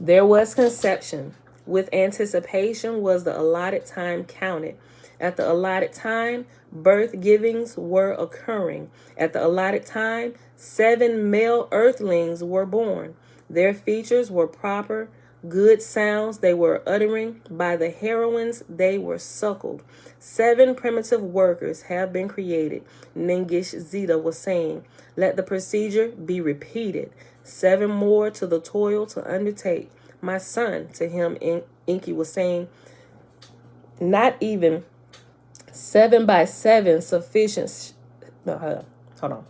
[SPEAKER 1] There was conception. With anticipation was the allotted time counted. At the allotted time, birth-givings were occurring. At the allotted time, 7 male earthlings were born. Their features were proper, good sounds they were uttering. By the heroines they were suckled. 7 primitive workers have been created. Ningish Zeta was saying, let the procedure be repeated. 7 more to the toil to undertake. My son, to him Enki was saying, not even 7 by 7 sufficient. No, hold on.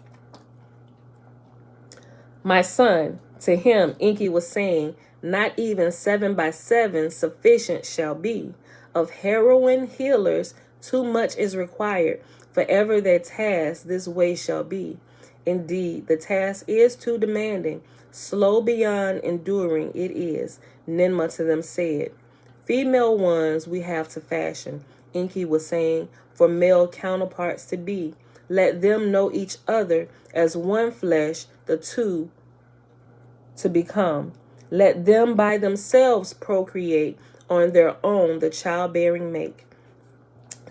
[SPEAKER 1] My son, to him Enki was saying, not even 7 by 7 sufficient shall be. Of heroine healers, too much is required. Forever their task this way shall be. Indeed, the task is too demanding. Slow beyond enduring it is. Ninma to them said, female ones we have to fashion. Enki was saying, for male counterparts to be. Let them know each other as one flesh, the 2 to become. Let them by themselves procreate, on their own the childbearing make.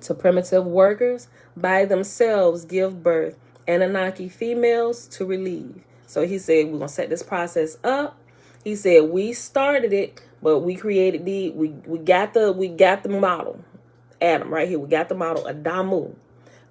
[SPEAKER 1] To primitive workers, by themselves give birth, Anunnaki females to relieve. So he said, we're going to set this process up. He said, we started it, but we created we got the model. Adam right here. We got the model, Adamu.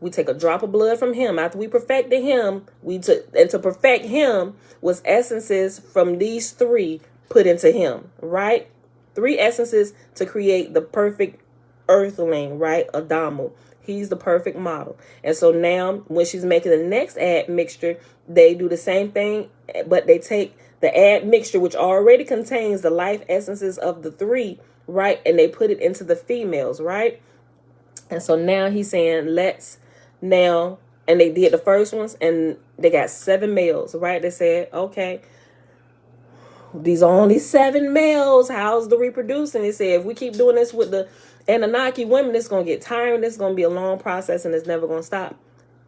[SPEAKER 1] We take a drop of blood from him. After we perfected him, to perfect him was essences from these 3 put into him, right? 3 essences to create the perfect earthling, right? Adamu. He's the perfect model. And so now when she's making the next admixture, they do the same thing, but they take the admixture, which already contains the life essences of the 3, right? And they put it into the females, right? And so now he's saying, and they did the first ones and they got 7 males, right? They said, okay, these are only 7 males. How's the reproducing? They said, if we keep doing this with the Anunnaki women, it's going to get tiring. It's going to be a long process and it's never going to stop.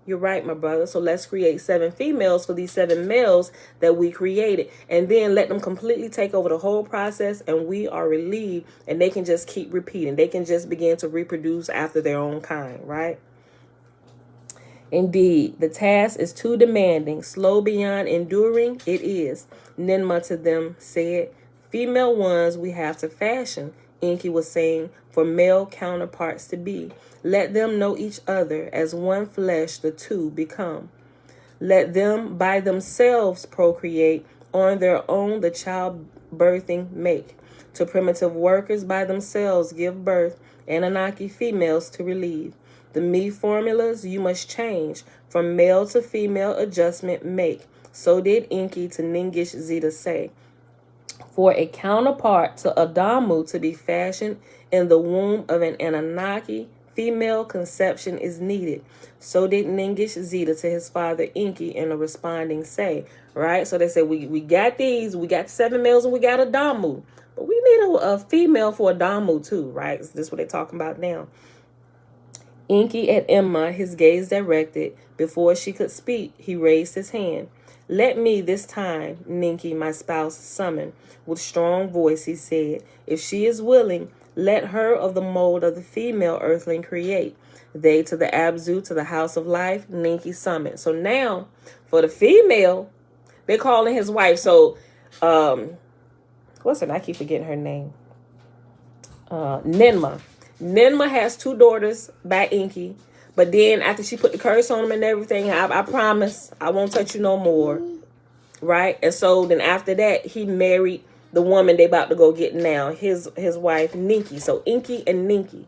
[SPEAKER 1] You're right, my brother. So let's create 7 females for these 7 males that we created. And then let them completely take over the whole process and we are relieved. And they can just keep repeating. They can just begin to reproduce after their own kind, right? Indeed, the task is too demanding. Slow beyond enduring it is. Ninma to them said, female ones we have to fashion. Enki was saying, for male counterparts to be. Let them know each other as one flesh the 2 become. Let them by themselves procreate, on their own the childbirthing make. To primitive workers by themselves give birth, Anunnaki females to relieve. The me formulas you must change, from male to female adjustment make. So did Enki to Ningish Zeta say. For a counterpart to Adamu to be fashioned in the womb of an Anunnaki female conception is needed. So did Ningish Zeta to his father Enki in a responding say. Right? So they said, we got these. We got 7 males and we got Adamu. But we need a female for Adamu too, right? So this is what they're talking about now. Enki at Emma, his gaze directed. Before she could speak, he raised his hand. Let me this time, Ninki, my spouse, summon. With strong voice, he said, if she is willing, let her of the mold of the female earthling create. They to the Abzu, to the house of life, Ninki summoned. So now, for the female, they're calling his wife. So, what's her name? I keep forgetting her name. Ninma. Ninma has 2 daughters by Enki. But then after she put the curse on him and everything, I promise I won't touch you no more. Right? And so then after that, he married the woman they about to go get now. His wife, Ninki. So Enki and Ninki.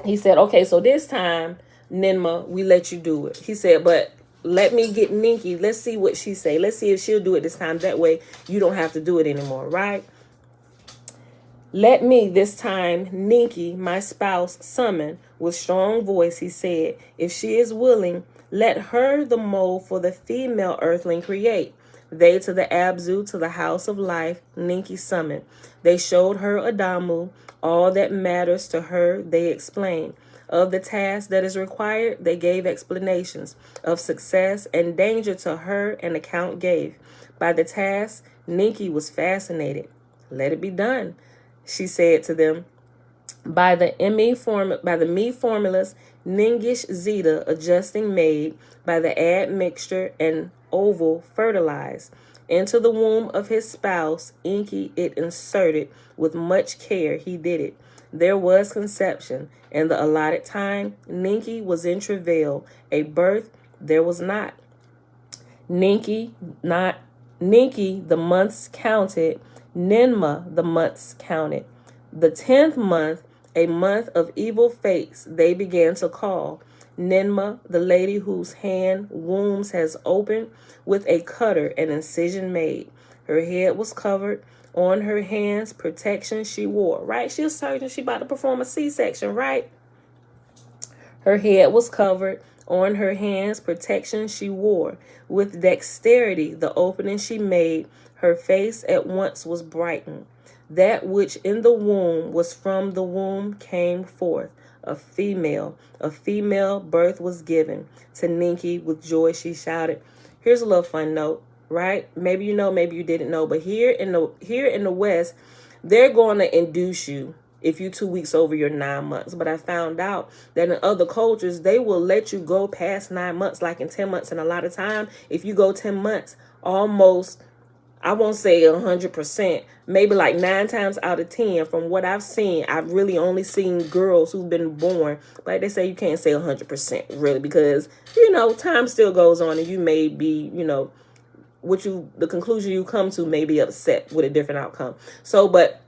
[SPEAKER 1] He said, okay, so this time, Ninma, we let you do it. He said, but let me get Ninki. Let's see what she say. Let's see if she'll do it this time. That way you don't have to do it anymore, right? Let me this time, Ninki, my spouse, summon. With strong voice, he said, if she is willing, let her the mold for the female earthling create. They to the Abzu, to the house of life, Ninki summoned. They showed her Adamu. All that matters to her, they explained. Of the task that is required, they gave explanations. Of success and danger to her, an account gave. By the task, Ninki was fascinated. Let it be done, she said to them. By the me formulas, Ningish Zeta adjusting made, by the admixture and oval fertilized. Into the womb of his spouse, Enki it inserted. With much care he did it. There was conception, and the allotted time, Ninki was in travail. A birth there was not. Ninki the months counted. Ninma the months counted. The 10th month, a month of evil fates, they began to call. Ninma, the lady whose hand wombs has opened, with a cutter an incision made. Her head was covered. On her hands, protection she wore. Right? She was surgeon. She about to perform a C-section, right? Her head was covered. On her hands, protection she wore. With dexterity, the opening she made, her face at once was brightened. That which in the womb was from the womb came forth. A female birth was given. To Ninki with joy she shouted. Here's a little fun note, right? Maybe you know, maybe you didn't know, but here in the West, they're going to induce you if you're 2 weeks over your 9 months. But I found out that in other cultures, they will let you go past 9 months, like in 10 months. And a lot of time, if you go 10 months, almost, I won't say 100%, maybe like 9 times out of 10, from what I've seen, I've really only seen girls who've been born. But they say you can't say 100% really, because, you know, time still goes on and you may be, you know, the conclusion you come to may be upset with a different outcome. So, but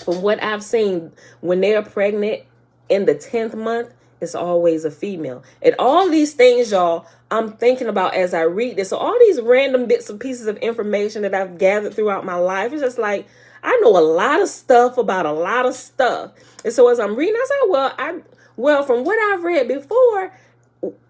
[SPEAKER 1] from what I've seen, when they're pregnant in the 10th month, it's always a female. And all these things, y'all, I'm thinking about as I read this. So all these random bits and pieces of information that I've gathered throughout my life, it's just like, I know a lot of stuff about a lot of stuff. And so as I'm reading, I said, well, from what I've read before,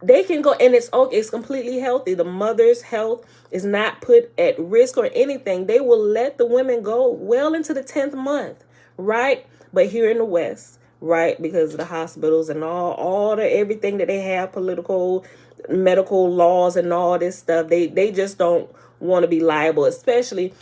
[SPEAKER 1] they can go, and it's completely healthy. The mother's health is not put at risk or anything. They will let the women go well into the 10th month, right? But here in the West, right, because of the hospitals and all the everything that they have, political, medical laws and all this stuff, they just don't want to be liable, especially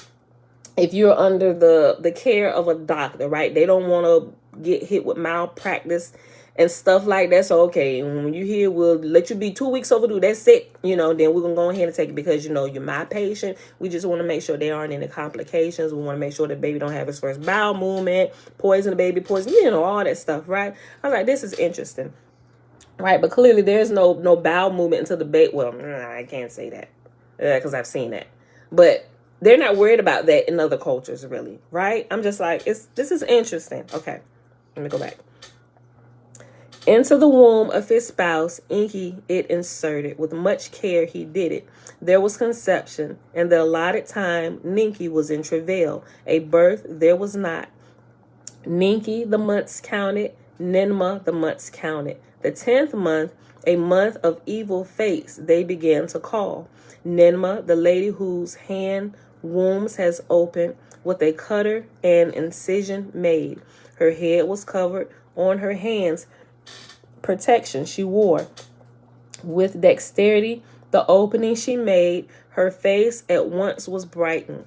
[SPEAKER 1] if you're under the care of a doctor, right? They don't want to get hit with malpractice and stuff like that. So, okay, when you hear, we'll let you be 2 weeks overdue, that's it, you know, then we're going to go ahead and take it because, you know, you're my patient. We just want to make sure there aren't any complications. We want to make sure the baby don't have his first bowel movement, poison the baby, poison, you know, all that stuff, right? I was like, this is interesting, right? But clearly there's no bowel movement until the baby, well, I can't say that because I've seen that. But they're not worried about that in other cultures, really, right? I'm just like, this is interesting. Okay, let me go back. Into the womb of his spouse, Enki it inserted. With much care he did it. There was conception, and the allotted time Ninki was in travail. A birth there was not. Ninki the months counted. Ninmah, the months counted. The 10th month, a month of evil fates, they began to call. Ninmah, the lady whose hand wombs has opened, with a cutter and incision made. Her head was covered. On her hands, protection she wore. With dexterity, the opening she made, her face at once was brightened.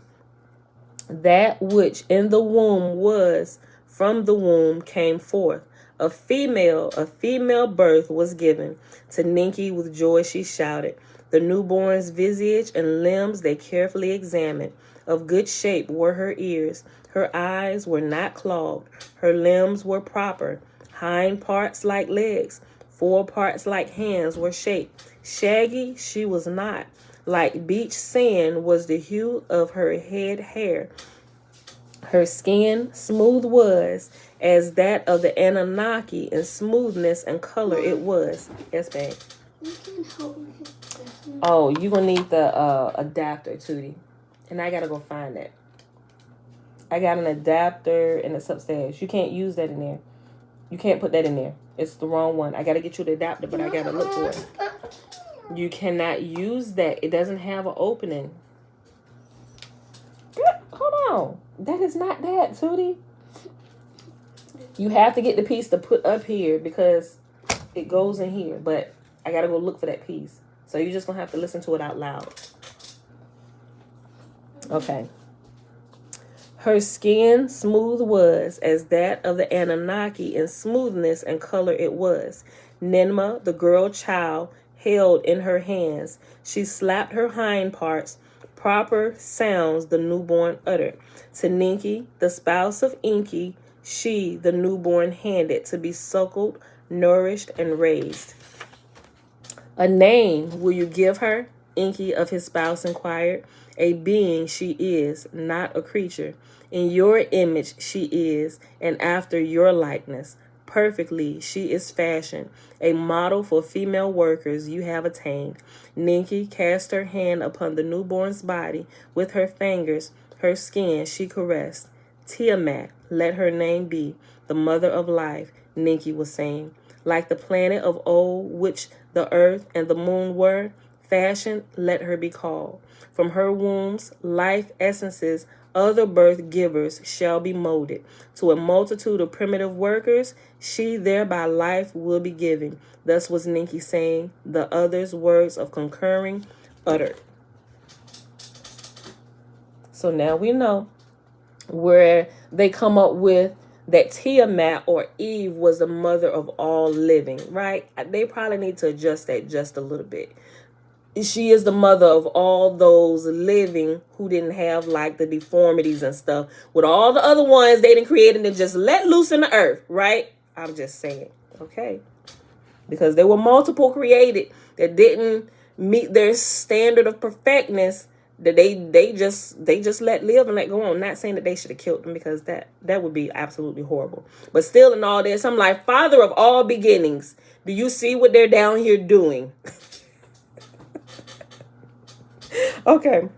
[SPEAKER 1] That which in the womb was, from the womb came forth. A female birth was given. To Enki with joy she shouted. The newborn's visage and limbs they carefully examined. Of good shape were her ears. Her eyes were not clogged. Her limbs were proper. Hind parts like legs. Fore parts like hands were shaped. Shaggy she was not. Like beach sand was the hue of her head hair. Her skin smooth was as that of the Anunnaki, in smoothness and color it was. Yes, babe.
[SPEAKER 2] You can help me get this.
[SPEAKER 1] Oh, you're going to need the adapter, Tootie. And I got to go find that. I got an adapter and it's upstairs. You can't use that in there. You can't put that in there. It's the wrong one. I got to get you the adapter, but I got to look for it. You cannot use that. It doesn't have an opening. Hold on. That is not that, Tootie. You have to get the piece to put up here because it goes in here. But I got to go look for that piece. So you're just going to have to listen to it out loud. Okay. Her skin smooth was as that of the Anunnaki, in smoothness and color it was. Ninmah, the girl child, held in her hands. She slapped her hind parts. Proper sounds the newborn uttered. To Enki, the spouse of Enki, she, the newborn, handed to be suckled, nourished, and raised. A name will you give her? Enki of his spouse inquired. A being she is, not a creature. In your image she is, and after your likeness. Perfectly she is fashioned. A model for female workers you have attained. Enki cast her hand upon the newborn's body. With her fingers, her skin she caressed. Tiamat, let her name be, the mother of life, Enki was saying. Like the planet of old, which the earth and the moon were, fashioned, let her be called. From her womb's life essences, other birth givers shall be molded. To a multitude of primitive workers, she thereby life will be given. Thus was Enki saying, the others' words of concurring uttered. So now we know where they come up with that Tiamat or Eve was the mother of all living, right? They probably need to adjust that just a little bit. She is the mother of all those living who didn't have like the deformities and stuff. With all the other ones they didn't create and then just let loose in the earth, right? I'm just saying, okay? Because there were multiple created that didn't meet their standard of perfectness, that they just let live and let go on. Not saying that they should have killed them, because that would be absolutely horrible. But still in all this, I'm like, Father of all beginnings, do you see what they're down here doing? Okay.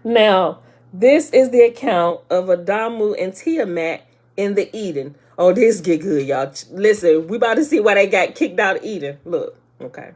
[SPEAKER 1] Now, this is the account of Adamu and Tiamat in the Eden. Oh, this get good, y'all. Listen, we about to see why they got kicked out of Eden. Look, okay.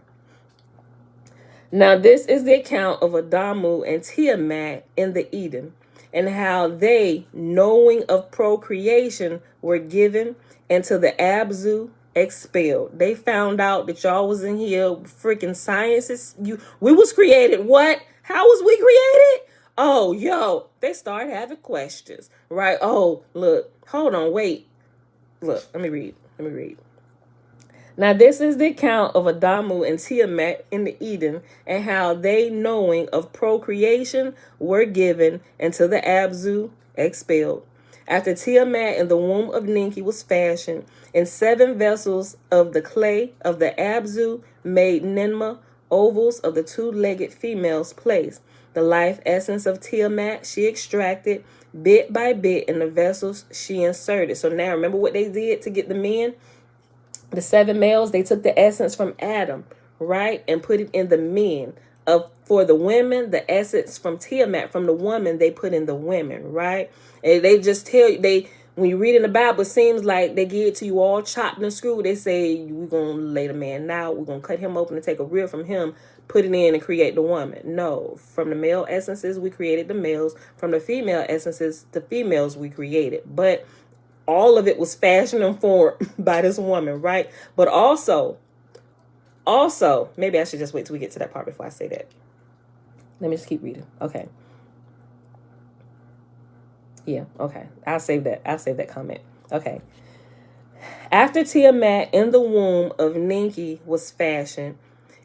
[SPEAKER 1] Now, this is the account of Adamu and Tiamat in the Eden, and how they, knowing of procreation, were given, and to the Abzu expelled. They found out that y'all was in here freaking sciences. We was created what? How was we created? Oh, yo, they started having questions, right? Oh, look, hold on, wait. Look, let me read. Now, this is the account of Adamu and Tiamat in the Eden, and how they, knowing of procreation, were given, and to the Abzu expelled. After Tiamat in the womb of Enki was fashioned, in 7 vessels of the clay of the Abzu made Ninmah, ovals of the 2-legged female's place. The life essence of Tiamat she extracted bit by bit in the vessels she inserted. So now remember what they did to get the men? The 7 males, they took the essence from Adam, right? And put it in the men. For the women, the essence from Tiamat, from the woman, they put in the women, right? And they just tell you, when you read in the Bible, it seems like they give it to you all chopped and screwed. They say, we're going to lay the man out. We're going to cut him open and take a rib from him, put it in and create the woman. No, from the male essences, we created the males. From the female essences, the females we created. But all of it was fashioned and formed by this woman, right? But also, maybe I should just wait till we get to that part before I say that. Let me just keep reading. Okay. Yeah, okay. I'll save that comment. Okay. After Tiamat in the womb of Enki was fashioned,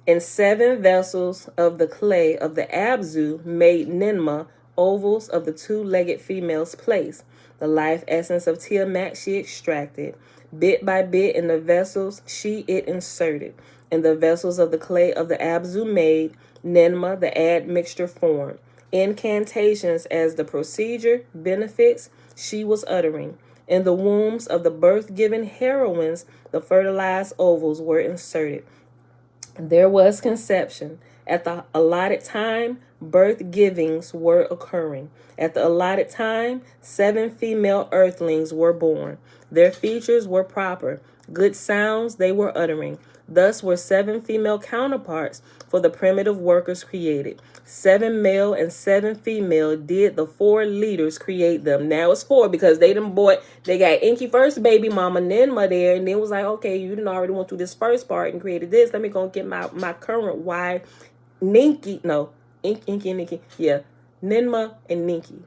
[SPEAKER 1] and 7 vessels of the clay of the Abzu made Ninma ovals of the 2-legged female's place. The life essence of Tiamat she extracted. Bit by bit in the vessels it inserted. In the vessels of the clay of the Abzu made Ninma the admixture formed. Incantations as the procedure benefits she was uttering. In the wombs of the birth-given heroines, the fertilized ovals were inserted. There was conception. At the allotted time, birth givings were occurring. At the allotted time, 7 female earthlings were born. Their features were proper. Good sounds they were uttering. Thus were 7 female counterparts for the primitive workers created. 7 male and 7 female did the 4 leaders create them. Now it's 4 because they got Enki first baby mama Ninma there, and then was like, okay, you didn't already went through this first part and created this. Let me go get my current wife, Enki and Enki. Yeah, Ninma and Enki.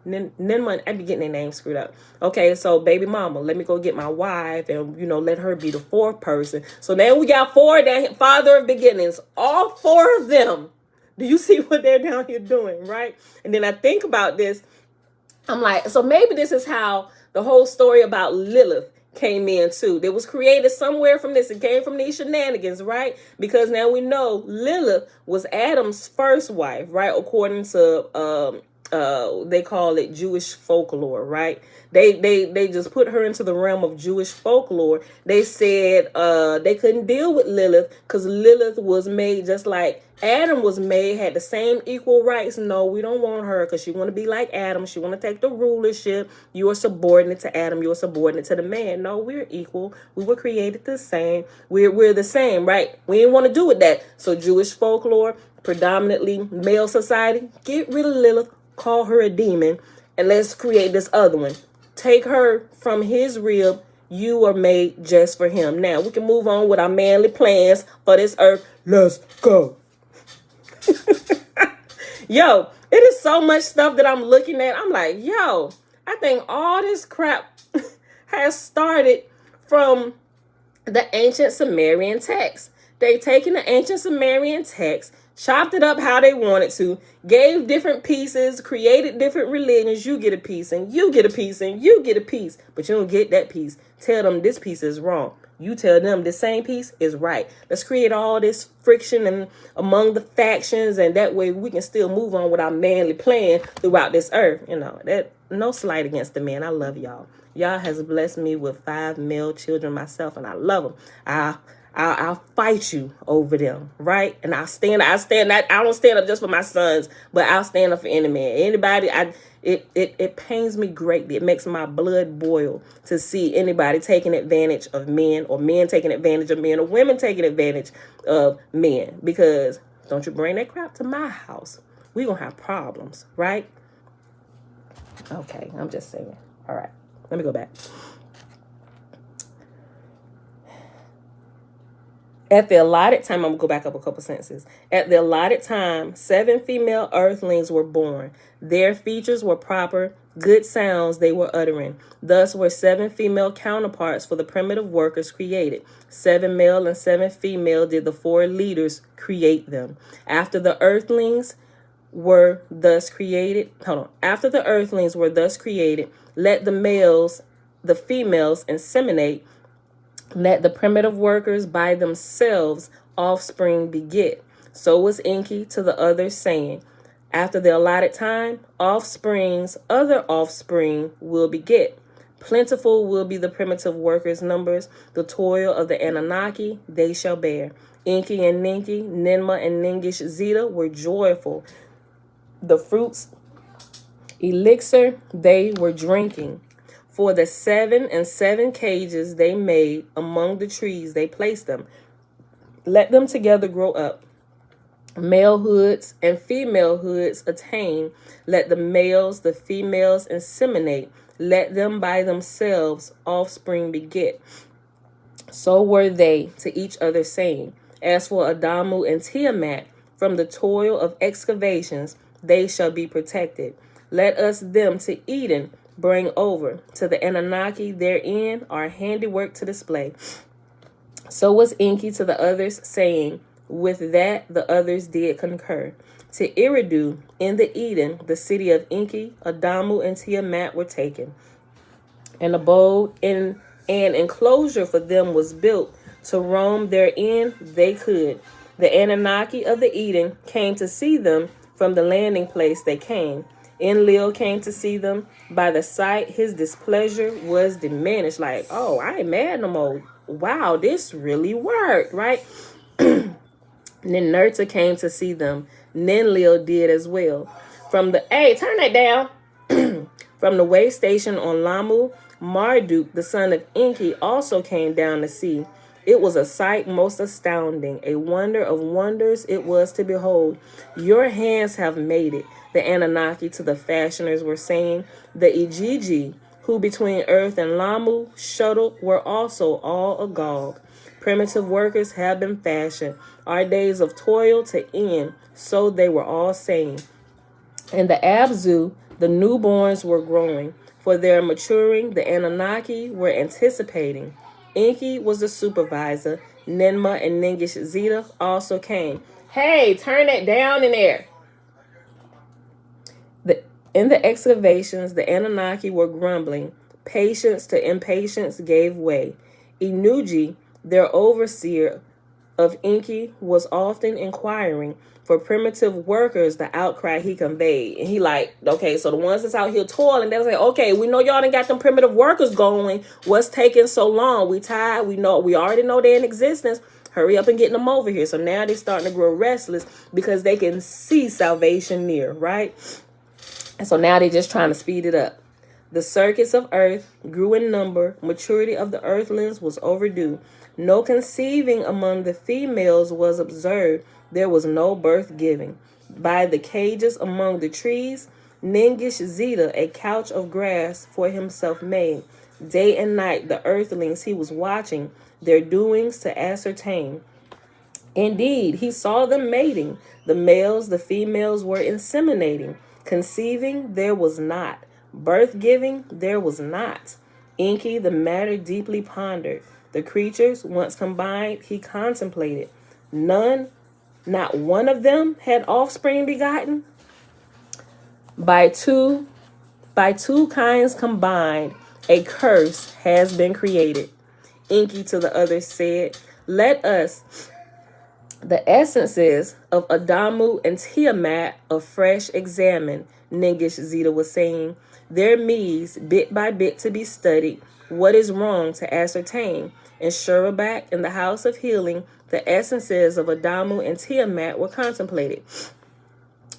[SPEAKER 1] Ninma, I be getting their names screwed up. Okay, so baby mama, let me go get my wife and, let her be the 4th person. So now we got 4, that father of beginnings, all 4 of them. Do you see what they're down here doing, right? And then I think about this. I'm like, so maybe this is how the whole story about Lilith came in too. It was created somewhere from this. It came from these shenanigans, right? Because now we know Lilith was Adam's first wife, right? According to they call it Jewish folklore, right? They just put her into the realm of Jewish folklore. They said they couldn't deal with Lilith because Lilith was made just like Adam was made, had the same equal rights. No, we don't want her because she want to be like Adam. She want to take the rulership. You are subordinate to Adam. You are subordinate to the man. No, we're equal. We were created the same. We're the same, right? We didn't want to do with that. So Jewish folklore, predominantly male society, get rid of Lilith, call her a demon, and let's create this other one. Take her from his rib. You are made just for him. Now we can move on with our manly plans for this earth. Let's go. Yo, it is so much stuff that I'm looking at. I'm like, yo, I think all this crap has started from the ancient Sumerian text. They taken the ancient Sumerian text, chopped it up how they wanted to, gave different pieces, created different religions. You get a piece and you get a piece and you get a piece, but you don't get that piece. Tell them this piece is wrong. You tell them the same piece is right. Let's create all this friction and among the factions, and that way we can still move on with our manly plan throughout this earth. That no slight against the man. I love y'all. Y'all has blessed me with 5 male children myself, and I love them. I'll fight you over them, right? And I don't stand up just for my sons, but I'll stand up for any man. Anybody, it pains me greatly. It makes my blood boil to see anybody taking advantage of men, or men taking advantage of men, or women taking advantage of men. Because don't you bring that crap to my house. We're going to have problems, right? Okay, I'm just saying. All right, let me go back. At the allotted time, I'm going to go back up a couple sentences. At the allotted time, 7 female earthlings were born. Their features were proper, good sounds they were uttering. Thus were 7 female counterparts for the primitive workers created. 7 male and 7 female did the 4 leaders create them. After the earthlings were thus created, let the females inseminate. Let the primitive workers by themselves offspring beget. So was Enki to the others, saying, after the allotted time, other offspring will beget. Plentiful will be the primitive workers' numbers. The toil of the Anunnaki they shall bear. Enki and Ninki, Ninma and Ningish Zeta were joyful. The fruits elixir they were drinking. For the 7 and 7 cages they made among the trees, they placed them. Let them together grow up. Malehoods and femalehoods attain. Let the males, the females inseminate. Let them by themselves offspring beget. So were they to each other saying, as for Adamu and Tiamat, from the toil of excavations they shall be protected. Let us them to Eden bring over, to the Anunnaki therein our handiwork to display. So was Enki to the others, saying, with that the others did concur. To Eridu in the Eden, the city of Enki, Adamu and Tiamat were taken. An abode in an enclosure for them was built. To roam therein they could. The Anunnaki of the Eden came to see them from the landing place they came. Enlil came to see them. By the sight, his displeasure was diminished. Like, oh, I ain't mad no more. Wow, this really worked, right? Ninurta came to see them. Ninlil did as well. From the, hey, turn that down. From the way station on Lamu, Marduk, the son of Enki, also came down to see. It was a sight most astounding, a wonder of wonders it was to behold. Your hands have made it, the Anunnaki to the fashioners were saying. The Igigi, who between earth and Lamu shuttled, were also all agog. Primitive workers have been fashioned, our days of toil to end, so they were all saying. And the Abzu, the newborns were growing. For their maturing, the Anunnaki were anticipating. Enki was the supervisor. Ninma and Ningish Zeta also came. Hey, turn that down in there. In the excavations, the Anunnaki were grumbling. Patience to impatience gave way. Inuji, their overseer of Enki, was often inquiring. For primitive workers, the outcry he conveyed. And he like, okay, so the ones that's out here toiling, they'll say, okay, we know y'all done got them primitive workers going. What's taking so long? We tired. We already know they're in existence. Hurry up and get them over here. So now they're starting to grow restless because they can see salvation near, right? And so now they're just trying to speed it up. The circuits of earth grew in number. Maturity of the earthlings was overdue. No conceiving among the females was observed. There was no birth giving. By the cages among the trees, Ningish Zeta a couch of grass for himself made. Day and night the earthlings he was watching, their doings to ascertain. Indeed, he saw them mating. The males, the females were inseminating. Conceiving, there was not. Birth giving, there was not. Enki the matter deeply pondered. The creatures, once combined, he contemplated. Not one of them had offspring begotten. By two kinds combined, a curse has been created. Enki to the others said, let us the essences of Adamu and Tiamat afresh examine. Ningish Zeta was saying, their me's bit by bit to be studied, what is wrong to ascertain. In Shurabak, in the house of healing, the essences of Adamu and Tiamat were contemplated.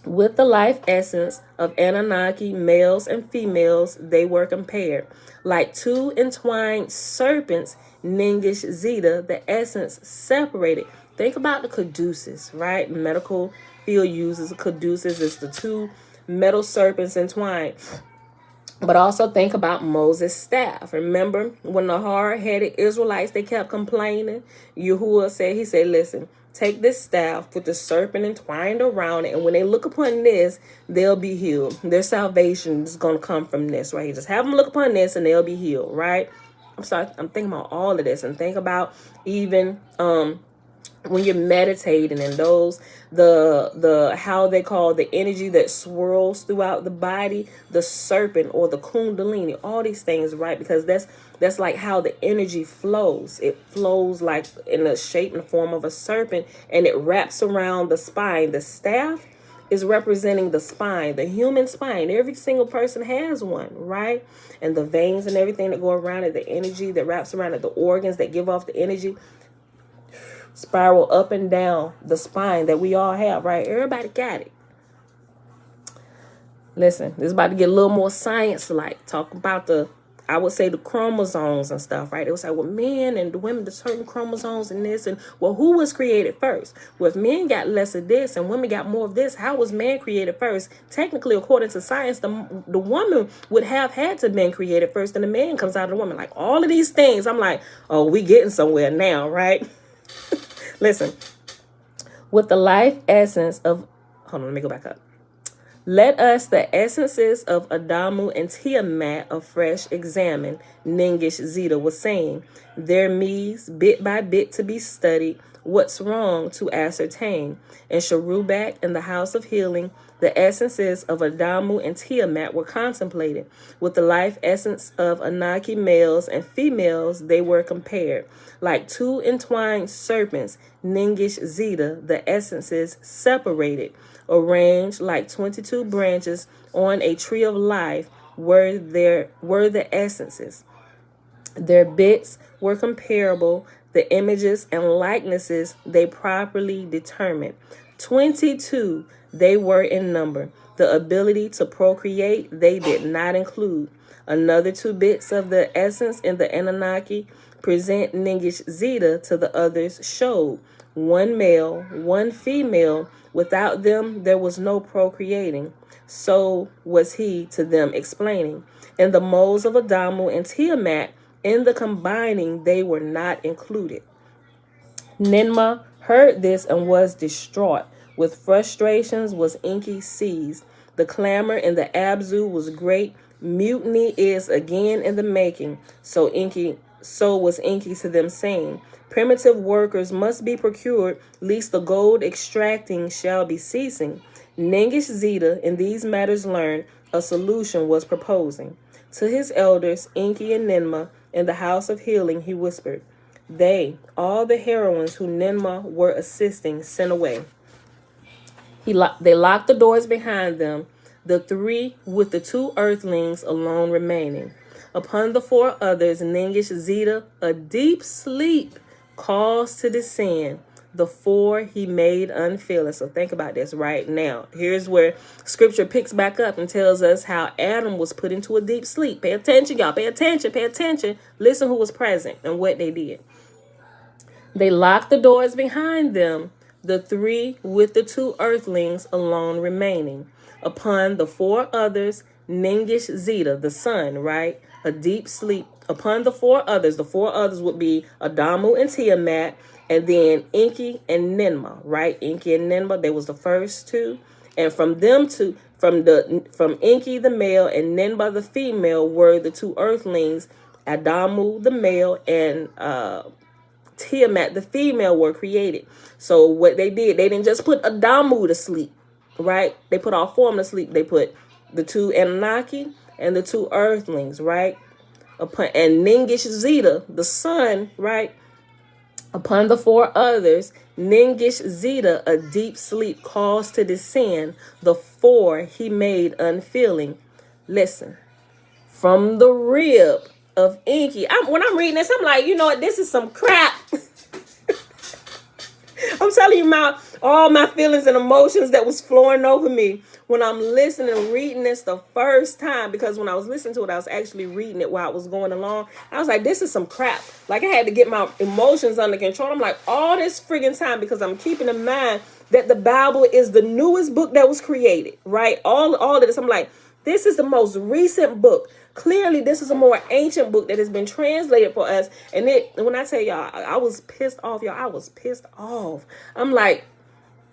[SPEAKER 1] With the life essence of Anunnaki, males and females, they were compared. Like two entwined serpents, Ningish Zeta, the essence separated. Think about the caduceus, right? Medical field uses caduceus as the two metal serpents entwined. But also think about Moses' staff. Remember when the hard-headed Israelites, they kept complaining? Yahuwah said, he said, listen, take this staff with the serpent entwined around it, and when they look upon this, they'll be healed. Their salvation is going to come from this, right? Just have them look upon this and they'll be healed, right? I'm thinking about all of this, and think about even when you're meditating and the how they call the energy that swirls throughout the body, the serpent or the kundalini, all these things, right? Because that's like how the energy flows. It flows like in the shape and form of a serpent, and it wraps around the spine. The staff is representing the spine, the human spine. Every single person has one, right? And the veins and everything that go around it, the energy that wraps around it, the organs that give off the energy, spiral up and down the spine that we all have, right? Everybody got it. Listen, this is about to get a little more science-like. Talk about the I would say the chromosomes and stuff, right? It was like, well, men and the women, the certain chromosomes and this, and well, who was created first? Well, if men got less of this and women got more of this, how was man created first? Technically, according to science, the woman would have had to been created first, and the man comes out of the woman. Like all of these things, I'm like, oh, we getting somewhere now, right? Listen, with the life essence of, hold on, let me go back up. Let us the essences of Adamu and Tiamat afresh examine, Ningish Zeta was saying. Their me's bit by bit to be studied, what's wrong to ascertain. In Sharubak, in the house of healing, the essences of Adamu and Tiamat were contemplated. With the life essence of Anaki males and females, they were compared. Like two entwined serpents, Ningish Zeta, the essences separated. Arranged like 22 branches on a tree of life were the essences. Their bits were comparable, the images and likenesses they properly determined. 22 they were in number. The ability to procreate they did not include. Another 2 bits of the essence in the Anunnaki present Ningish Zeta to the others showed. 1 male, 1 female. Without them, there was no procreating. So was he to them explaining. In the molds of Adamu and Tiamat, in the combining, they were not included. Ninma heard this and was distraught. With frustrations was Enki seized. The clamor in the Abzu was great. Mutiny is again in the making. So was Enki to them saying, primitive workers must be procured, lest the gold extracting shall be ceasing. Ningish Zeta, in these matters learned, a solution was proposing. To his elders, Enki and Ninma, in the house of healing, he whispered, they, all the heroines who Ninma were assisting, sent away. They locked the doors behind them, the 3 with the 2 earthlings alone remaining. Upon the 4 others, Ningish Zeta, a deep sleep, caused to descend. The 4 he made unfeeling. So think about this right now. Here's where scripture picks back up and tells us how Adam was put into a deep sleep. Pay attention, y'all. Pay attention. Pay attention. Listen who was present and what they did. They locked the doors behind them, the 3 with the 2 earthlings alone remaining. Upon the 4 others, Ningish Zeta, the sun, right? A deep sleep. Upon the 4 others would be Adamu and Tiamat, and then Enki and Ninma, right? Enki and Ninma, they was the first 2. And from them two, from Enki the male and Ninma the female were the 2 earthlings, Adamu the male and Tiamat the female were created. So what they did, they didn't just put Adamu to sleep, right? They put all 4 of them to sleep. They put the 2 Anunnaki and the 2 earthlings, right? And Ningish Zeta, the sun, right? Upon the 4 others, Ningish Zeta, a deep sleep caused to descend. The 4 he made unfeeling. Listen, from the rib of Enki. When I'm reading this, I'm like, you know what? This is some crap. I'm telling you all my feelings and emotions that was flowing over me when I'm listening and reading this the first time, because when I was listening to it, I was actually reading it while it was going along. I was like, this is some crap. Like I had to get my emotions under control. I'm like, all this friggin' time, because I'm keeping in mind that the Bible is the newest book that was created, right? All of this. I'm like, this is the most recent book. Clearly, this is a more ancient book that has been translated for us. And when I tell y'all, I was pissed off, y'all. I was pissed off. I'm like,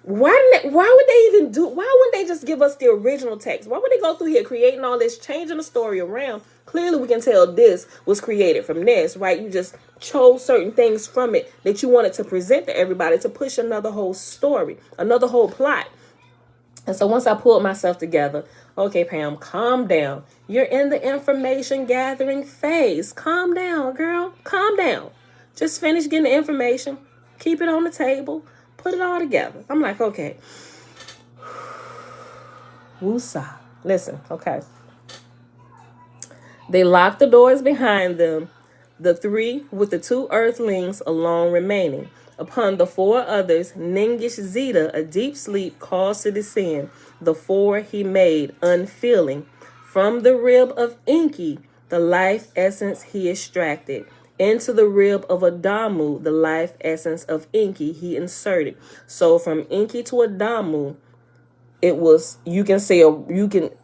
[SPEAKER 1] why wouldn't they just give us the original text? Why would they go through here creating all this, changing the story around? Clearly, we can tell this was created from this, right? You just chose certain things from it that you wanted to present to everybody to push another whole story, another whole plot. And so once I pulled myself together, okay, Pam, calm down. You're in the information gathering phase. Calm down, girl. Calm down. Just finish getting the information. Keep it on the table. Put it all together. I'm like, okay. Woosah. Listen, okay. They locked the doors behind them, the 3 with the 2 earthlings alone remaining. Upon the 4 others, Ningish Zeta, a deep sleep, caused to descend. The 4 he made unfeeling. From the rib of Enki, the life essence he extracted. Into the rib of Adamu, the life essence of Enki he inserted. So from Enki to Adamu, it was, you can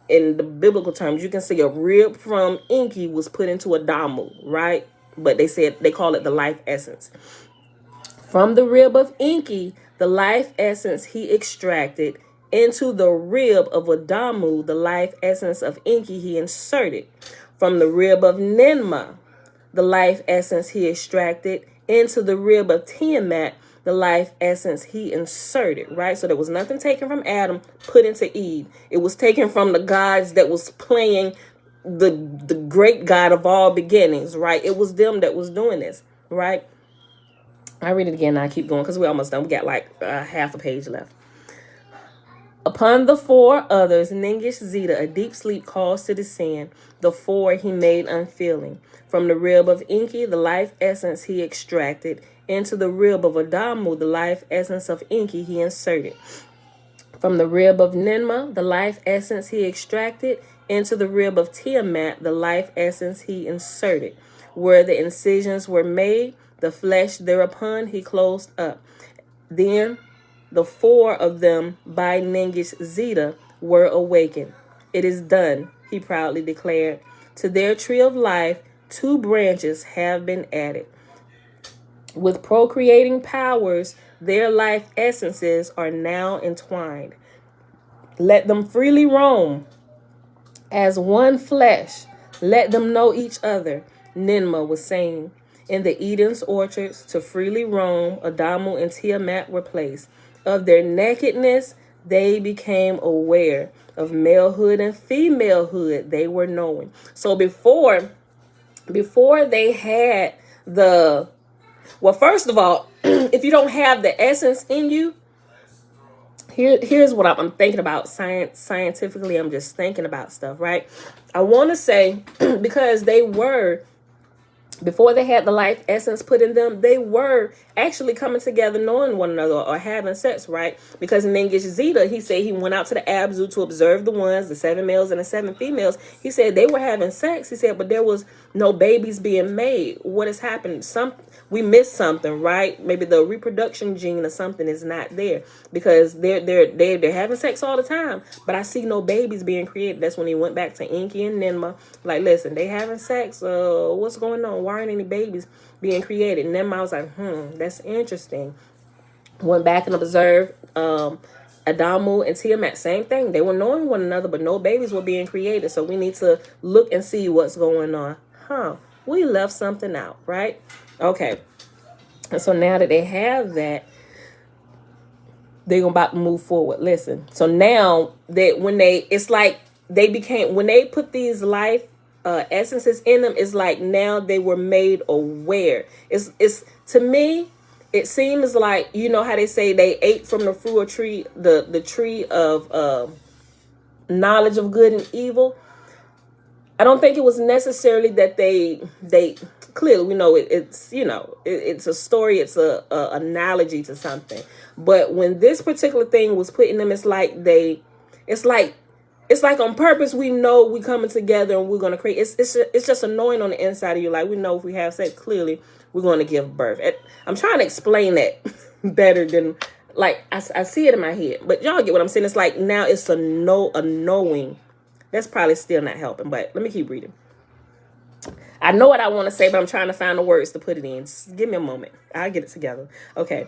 [SPEAKER 1] in the biblical terms, you can say a rib from Enki was put into Adamu, right? But they call it the life essence. From the rib of Enki, the life essence he extracted. Into the rib of Adamu, the life essence of Enki he inserted. From the rib of Ninma, the life essence he extracted. Into the rib of Tiamat, the life essence he inserted, right? So there was nothing taken from Adam, put into Eve. It was taken from the gods that was playing the great God of all beginnings, right? It was them that was doing this, right? I read it again and I keep going because we're almost done. We got like half a page left. Upon the four others, Ningish Zeta, a deep sleep caused to descend. The four he made unfeeling. From the rib of Enki, the life essence he extracted. Into the rib of Adamu, the life essence of Enki he inserted. From the rib of Ninma, the life essence he extracted. Into the rib of Tiamat, the life essence he inserted. Where the incisions were made, the flesh thereupon he closed up. Then the four of them by Ningish Zeta were awakened. It is done, he proudly declared. To their tree of life, 2 branches have been added. With procreating powers, their life essences are now entwined. Let them freely roam as one flesh. Let them know each other, Ninma was saying. In the Eden's orchards, to freely roam, Adamu and Tiamat were placed. Of their nakedness, they became aware. Of malehood and femalehood, they were knowing. So before they had well, first of all, if you don't have the essence in you, here's what I'm thinking about scientifically. I'm just thinking about stuff, right? I want to say, because before they had the life essence put in them, they were actually coming together, knowing one another, or having sex, right? Because in Ningish Zeta, he said he went out to the Abzu to observe the ones, the 7 males and the 7 females. He said they were having sex. He said, but there was no babies being made. What has happened? We missed something, right? Maybe the reproduction gene or something is not there, because they're having sex all the time, but I see no babies being created. That's when he went back to Enki and Ninma. Like, listen, they having sex. What's going on? Why aren't any babies being created? And Ninma was like, that's interesting. Went back and observed Adamu and Tiamat, same thing. They were knowing one another, but no babies were being created. So we need to look and see what's going on. We left something out, right? Okay. And so now that they have that, they're about to move forward. Listen. So now that when they put these life essences in them, it's like now they were made aware. It's to me, it seems like, you know how they say they ate from the fruit tree, the tree of knowledge of good and evil. I don't think it was necessarily that they clearly, we know it's a story, it's a analogy to something. But when this particular thing was put in them, it's like on purpose. We know we coming together and we're gonna create. It's just annoying on the inside of you. Like, we know if we have sex, clearly we're going to give birth. I'm trying to explain that better than, like, I see it in my head, but y'all get what I'm saying. It's like now it's a knowing. That's probably still not helping, but let me keep reading. I know what I want to say, but I'm trying to find the words to put it in. Just give me a moment. I'll get it together. Okay.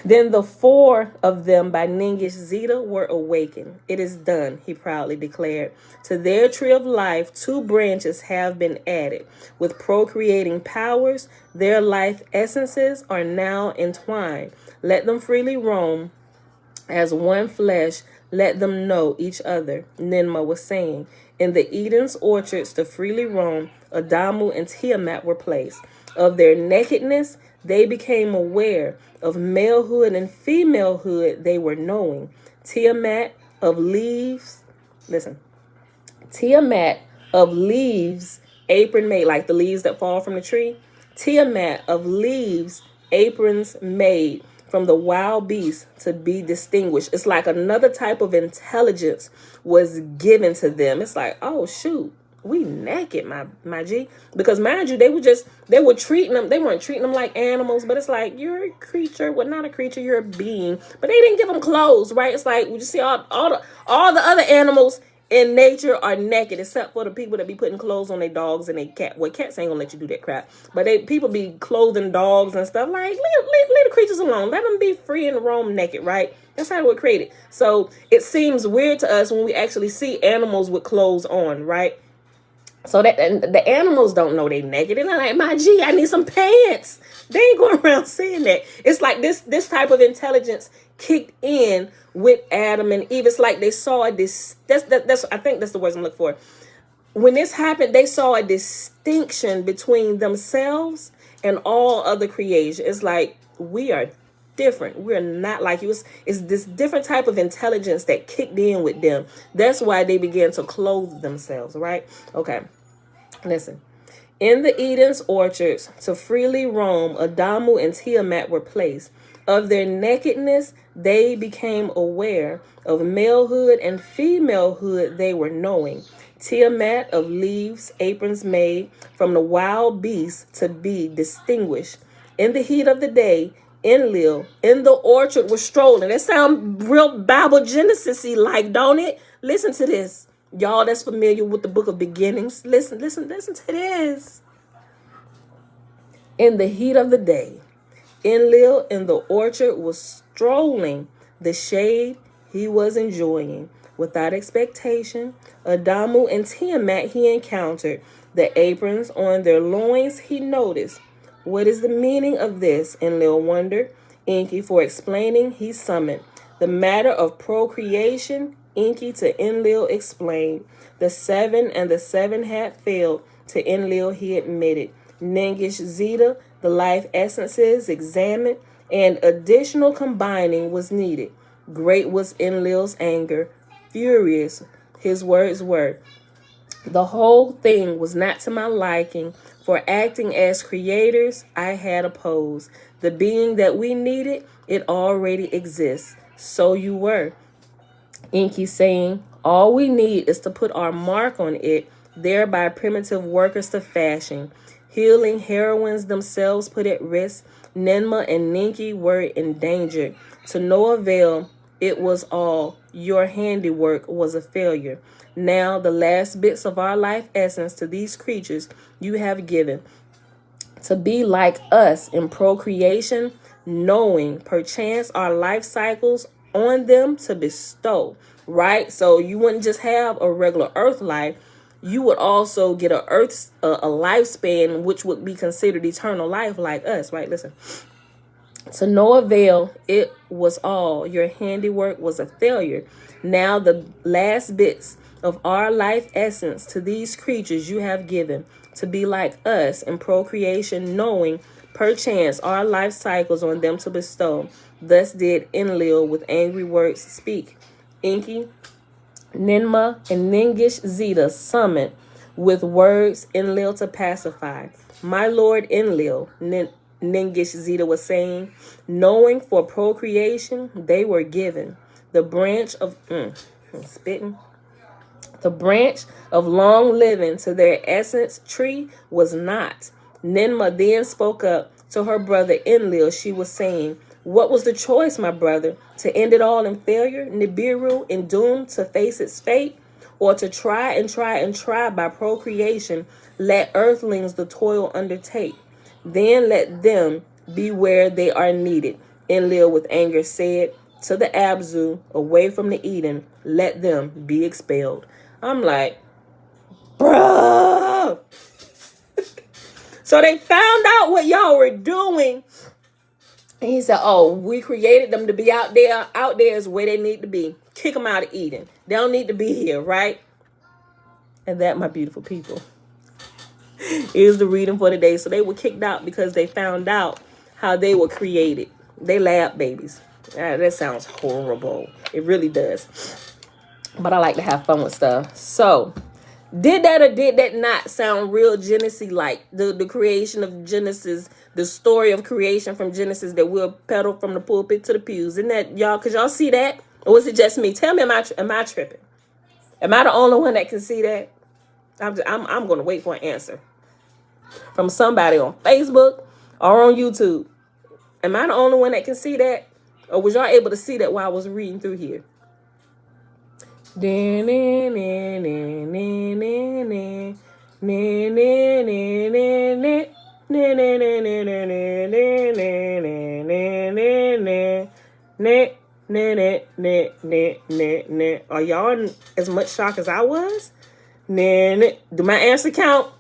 [SPEAKER 1] Then the 4 of them by Ningish Zeta were awakened. It is done, he proudly declared. To their tree of life, 2 branches have been added. With procreating powers, their life essences are now entwined. Let them freely roam as one flesh. Let them know each other, Ninma was saying. In the Eden's orchards to freely roam, Adamu and Tiamat were placed. Of their nakedness, they became aware. Of malehood and femalehood, they were knowing. Tiamat of leaves, apron made, like the leaves that fall from the tree. Tiamat of leaves, aprons made from the wild beasts to be distinguished. It's like another type of intelligence was given to them. It's like, oh shoot, We naked, my G. Because mind you, they weren't treating them like animals, but it's like, you're a creature. Well, not a creature, you're a being. But they didn't give them clothes, right? It's like, we just see all the other animals in nature are naked, except for the people that be putting clothes on their dogs and their cat. Well, cats ain't gonna let you do that crap. But people be clothing dogs and stuff. Like, leave the creatures alone. Let them be free and roam naked, right? That's how it was created. So it seems weird to us when we actually see animals with clothes on, right? So that, and the animals don't know they naked. They're like, my G, I need some pants. They ain't going around saying that. It's like this type of intelligence kicked in with Adam and Eve. It's like they saw this. That's I think that's the words I'm looking for. When this happened, they saw a distinction between themselves and all other creation. It's like, we are different. We're not like you. It's this different type of intelligence that kicked in with them. That's why they began to clothe themselves, right? Okay, listen. In the Eden's orchards, to freely roam, Adamu and Tiamat were placed. Of their nakedness, they became aware. Of malehood and femalehood, they were knowing. Tiamat of leaves, aprons made from the wild beasts to be distinguished. In the heat of the day, Enlil in the orchard was strolling. That sound real Bible Genesis-y like, don't it? Listen to this. Y'all that's familiar with the book of beginnings. Listen to this. In the heat of the day, Enlil in the orchard was strolling. The shade he was enjoying. Without expectation, Adamu and Tiamat he encountered. The aprons on their loins he noticed. What is the meaning of this? Enlil wondered. Enki, for explaining, he summoned. The matter of procreation, Enki to Enlil explained. The 7 and the 7 had failed. To Enlil he admitted. Nengish Zeta, the life essences examined, and additional combining was needed. Great was Enlil's anger. Furious, his words were, the whole thing was not to my liking. For acting as creators, I had opposed. The being that we needed, it already exists. So you were. Enki saying, all we need is to put our mark on it, thereby primitive workers to fashion. Healing heroines themselves put at risk. Nenma and Ninki were endangered. To no avail, it was all. Your handiwork was a failure. Now the last bits of our life essence to these creatures you have given. To be like us in procreation, knowing perchance our life cycles on them to bestow. Right? So you wouldn't just have a regular earth life. You would also get a lifespan which would be considered eternal life like us. Right? Listen. To no avail, it was all. Your handiwork was a failure. Now the last bits of our life essence to these creatures you have given, to be like us in procreation, knowing perchance our life cycles on them to bestow. Thus did Enlil with angry words speak. Enki, Ninma, and Nengish Zeta summoned with words Enlil to pacify. My lord Enlil, Nengish Zeta was saying, knowing for procreation they were given. The branch of spitting. The branch of long living to their essence tree was not. Ninma then spoke up to her brother Enlil. She was saying, what was the choice, my brother? To end it all in failure, Nibiru, and doomed to face its fate? Or to try and try and try by procreation, let earthlings the toil undertake? Then let them be where they are needed. Enlil with anger said to the Abzu, away from the Eden, let them be expelled. I'm like, bruh. So they found out what y'all were doing. And he said, oh, we created them to be out there. Out there is where they need to be. Kick them out of Eden. They don't need to be here, right? And that, my beautiful people, is the reading for today. So they were kicked out because they found out how they were created. They lab babies. That sounds horrible. It really does. But I like to have fun with stuff. So, did that or did that not sound real Genesis like? The creation of Genesis, the story of creation from Genesis that we'll peddle from the pulpit to the pews. Isn't that, y'all, could y'all see that? Or was it just me? Tell me, am I tripping? Am I the only one that can see that? I'm going to wait for an answer from somebody on Facebook or on YouTube. Am I the only one that can see that? Or was y'all able to see that while I was reading through here? Are y'all in as much shock as I was? Do my answer count?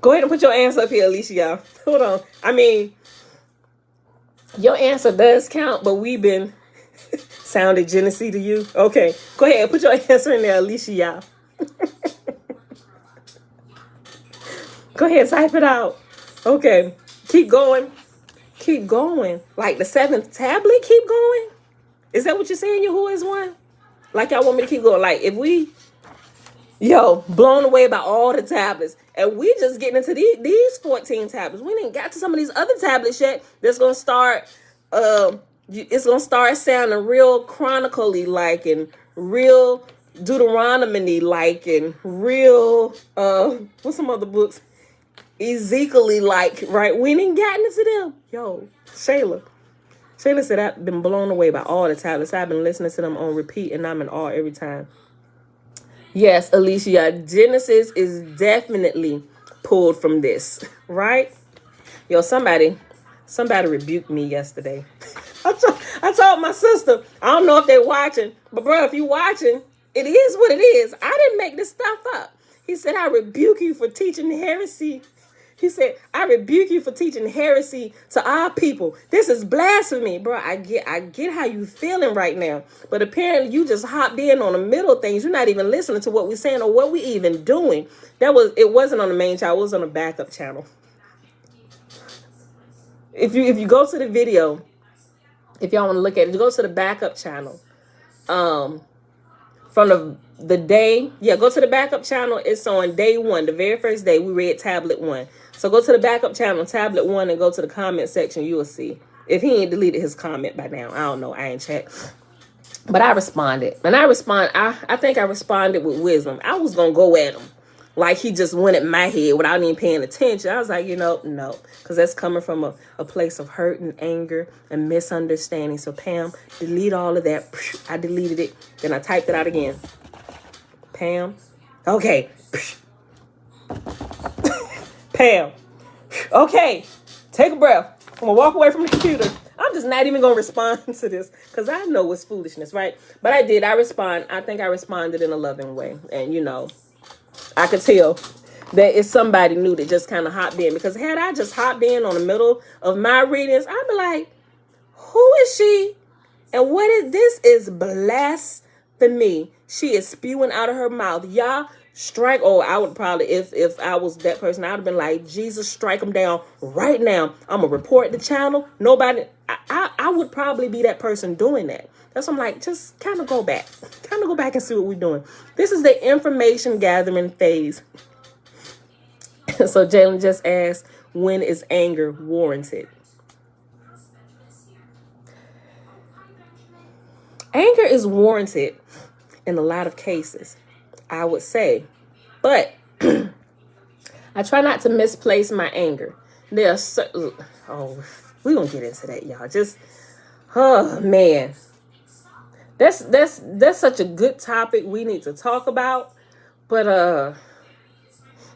[SPEAKER 1] Go ahead and put your answer up here, Alicia, y'all. Hold on. I mean, your answer does count, but we've been sounded Genesee to you. Okay, go ahead. Put your answer in there, Alicia, y'all. Go ahead, type it out. Okay, keep going. Keep going. Like the 7th tablet, keep going? Is that what you're saying, Yahuwah is one? Like y'all want me to keep going? Like if we, blown away by all the tablets. And we just getting into these 14 tablets. We ain't got to some of these other tablets yet. That's going to start, it's going to start sounding real chronically like and real Deuteronomy-like and real, what's some other books? Ezekiel-y like, right? We ain't gotten into them. Shayla said, I've been blown away by all the tablets. I've been listening to them on repeat and I'm in awe every time. Yes, Alicia, Genesis is definitely pulled from this, right? Somebody rebuked me yesterday. I told my sister, I don't know if they're watching, but bro, if you watching, it is what it is. I didn't make this stuff up. He said, I rebuke you for teaching heresy. He said, I rebuke you for teaching heresy to our people. This is blasphemy. Bro, I get how you feeling right now. But apparently you just hopped in on the middle things. You're not even listening to what we're saying or what we even doing. It wasn't on the main channel. It was on a backup channel. If you go to the video, if y'all want to look at it, go to the backup channel. From the day, go to the backup channel. It's on day 1, the very first day we read tablet 1. So go to the backup channel, tablet 1, and go to the comment section. You will see. If he ain't deleted his comment by now, I don't know. I ain't checked. But I responded. And I think I responded with wisdom. I was going to go at him like he just went at my head without even paying attention. I was like, no. Because that's coming from a place of hurt and anger and misunderstanding. So, Pam, delete all of that. I deleted it. Then I typed it out again. Pam. Okay. Pam. Okay. Take a breath. I'm going to walk away from the computer. I'm just not even going to respond to this because I know it's foolishness, right? But I did. I think I responded in a loving way. And, I could tell that it's somebody new that just kind of hopped in. Because had I just hopped in on the middle of my readings, I'd be like, who is she? And what is this? Is blasphemy. She is spewing out of her mouth. Y'all strike. Oh, I would probably, if I was that person, I would have been like, Jesus, strike them down right now. I'm going to report the channel. Nobody, I would probably be that person doing that. That's why I'm like, just kind of go back. Kind of go back and see what we're doing. This is the information gathering phase. So Jalen just asked, when is anger warranted? Anger is warranted in a lot of cases, I would say. But I try not to misplace my anger. We're going to get into that, y'all. Just, oh, man. That's such a good topic we need to talk about. But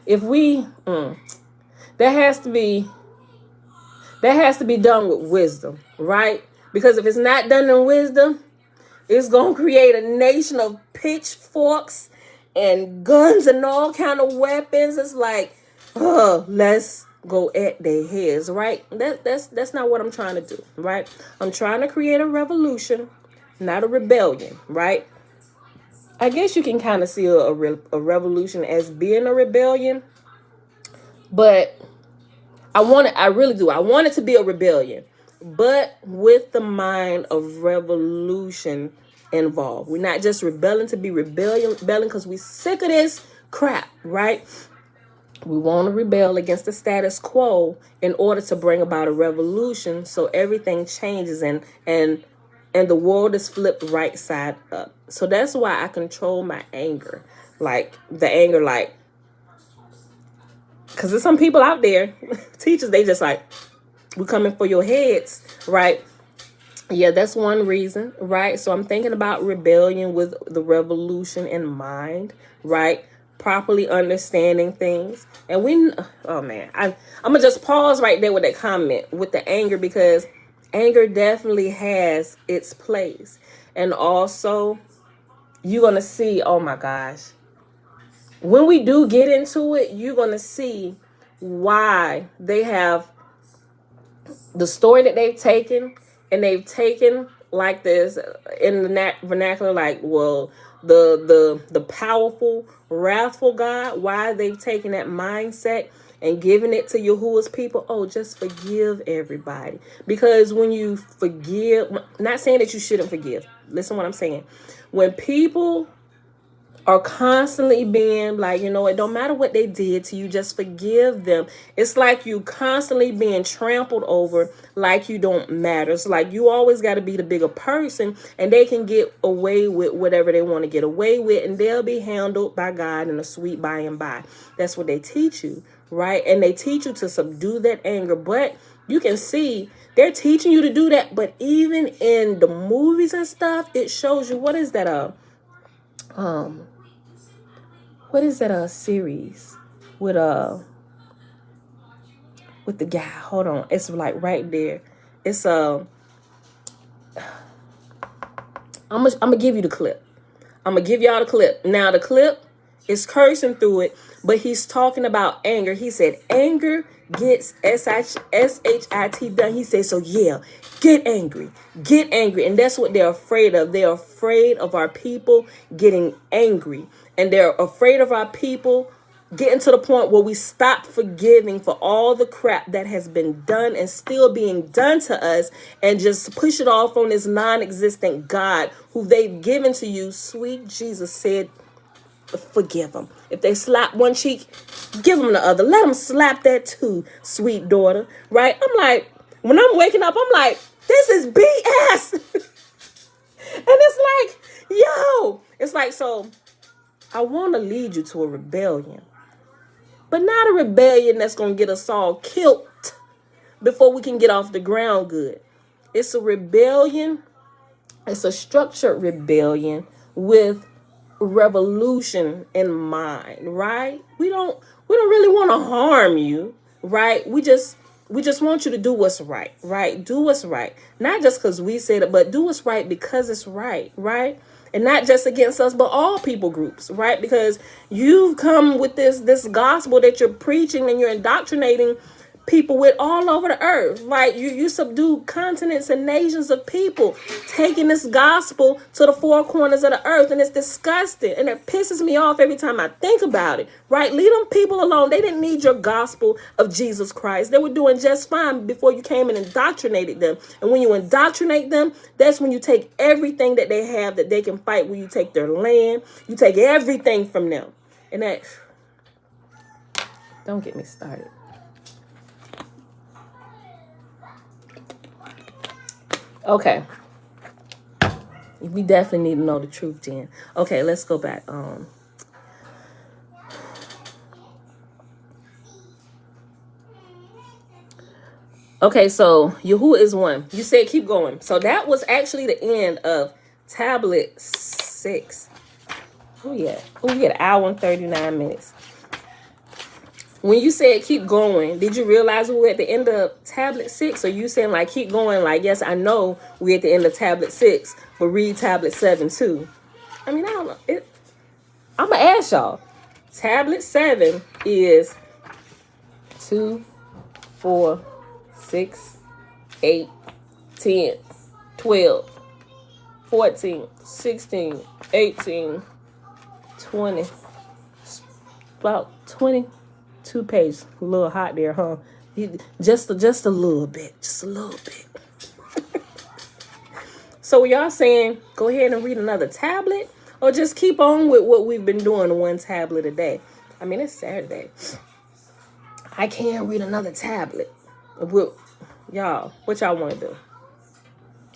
[SPEAKER 1] if we, that has to be done with wisdom, right? Because if it's not done in wisdom, it's going to create a nation of pitchforks and guns and all kind of weapons. It's like, let's go at their heads, right? That's not what I'm trying to do, right? I'm trying to create a revolution, not a rebellion, right? I guess you can kind of see a revolution as being a rebellion, but I really do. I want it to be a rebellion, but with the mind of revolution involved. We're not just rebelling to be rebelling because we're sick of this crap, right? We want to rebel against the status quo in order to bring about a revolution so everything changes and the world is flipped right side up. So that's why I control my anger. Like the anger, like Because there's some people out there, teachers, they just like, we're coming for your heads, right? Yeah, that's one reason, right? So I'm thinking about rebellion with the revolution in mind, right? Properly understanding things. And oh man, I'm going to just pause right there with that comment with the anger, because anger definitely has its place. And also, you're going to see, oh my gosh, when we do get into it, you're going to see why they have the story that they've taken, and they've taken like this in the vernacular, like, well, the powerful, wrathful God, why they've taken that mindset and given it to Yahuwah's people. Oh, just forgive everybody. Because when you forgive, not saying that you shouldn't forgive. Listen what I'm saying. When people are constantly being like, you know, it don't matter what they did to you, just forgive them. It's like you constantly being trampled over, like you don't matter. It's like you always got to be the bigger person, and they can get away with whatever they want to get away with, and they'll be handled by God in a sweet by and by. That's what they teach you, right? And they teach you to subdue that anger. But you can see they're teaching you to do that. But even in the movies and stuff, it shows you, what is that series with the guy? Hold on, it's like right there. It's I'm gonna give you the clip. I'm gonna give y'all the clip. Now the clip is cursing through it, but he's talking about anger. He said anger gets S-H-I-T done. He said, so yeah, get angry, and that's what they're afraid of. They're afraid of our people getting angry, and they're afraid of our people getting to the point where we stop forgiving for all the crap that has been done and still being done to us, and just push it off on this non-existent God who they've given to you. Sweet Jesus said, forgive them. If they slap one cheek, give them the other. Let them slap that too, sweet daughter. Right? I'm like, when I'm waking up, I'm like, this is BS. And it's like, yo, it's like, so I want to lead you to a rebellion, but not a rebellion that's going to get us all killed before we can get off the ground good. It's a rebellion. It's a structured rebellion with revolution in mind, right? We don't really want to harm you, right? We just want you to do what's right, right? Do what's right. Not just because we said it, but do what's right because it's right, right? And not just against us, but all people groups, right? Because you've come with this gospel that you're preaching and you're indoctrinating people with all over the earth. Like you subdue continents and nations of people, taking this gospel to the four corners of the earth, and it's disgusting, and it pisses me off every time I think about it. Right? Leave them people alone. They didn't need your gospel of Jesus Christ. They were doing just fine before you came and indoctrinated them. And when you indoctrinate them, that's when you take everything that they have that they can fight. When you take their land, you take everything from them. And that, don't get me started. Okay. We definitely need to know the truth, Jen. Okay, let's go back. Okay, so Yahuwah is one. You said keep going. So that was actually the end of tablet 6. Oh yeah. Oh, we had an hour and 39 minutes. When you said keep going, did you realize we were at the end of tablet 6? Or you saying like keep going, like, yes, I know we're at the end of tablet 6, but read tablet 7 too? I mean, I don't know. I'm going to ask y'all. Tablet 7 is 2, 4, 6, 8, 10, 12, 14, 16, 18, 20. About 22 pages. A little hot there, huh? Just a little bit. Just a little bit. So y'all saying go ahead and read another tablet, or just keep on with what we've been doing, one tablet a day? I mean, it's Saturday. I can't read another tablet. Y'all, what y'all want to do?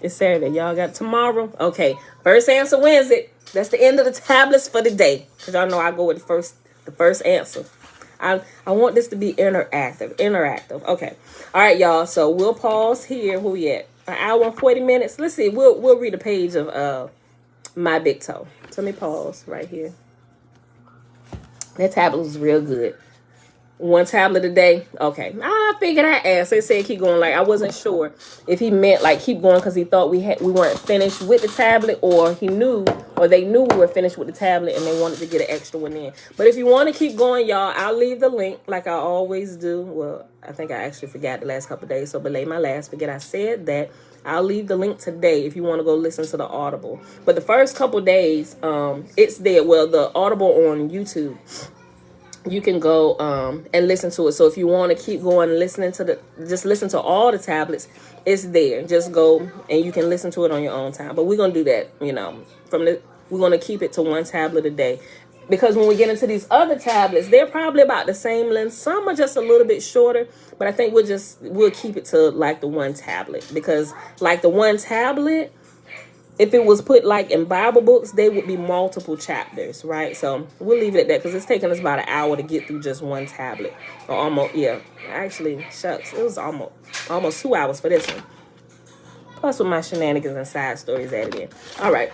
[SPEAKER 1] It's Saturday. Y'all got tomorrow? Okay. First answer wins it. That's the end of the tablets for the day. Because y'all know I go with the first answer. I want this to be interactive. Okay. All right, y'all. So we'll pause here. Where we at? An hour and 40 minutes. Let's see. We'll read a page of My Big Toe. So let me pause right here. That tablet was real good. One tablet a day. Okay. I figured I asked. They said keep going. Like, I wasn't sure if he meant like keep going because he thought we weren't finished with the tablet, or they knew we were finished with the tablet and they wanted to get an extra one in. But if you want to keep going, y'all, I'll leave the link like I always do. Well, I think I actually forgot the last couple of days, so belay my last. Forget I said that. I'll leave the link today if you want to go listen to the Audible. But the first couple of days, it's there. Well, the Audible on YouTube. You can go and listen to it. So if you want to keep going and just listen to all the tablets, it's there. Just go and you can listen to it on your own time. But we're going to do that, we're going to keep it to one tablet a day. Because when we get into these other tablets, they're probably about the same length. Some are just a little bit shorter, but I think we'll keep it to like the one tablet. Because like the one tablet, if it was put like in Bible books, they would be multiple chapters, right? So we'll leave it at that because it's taking us about an hour to get through just one tablet. Or almost, yeah. Actually, shucks, it was almost 2 hours for this one. Plus with my shenanigans and side stories added in. All right.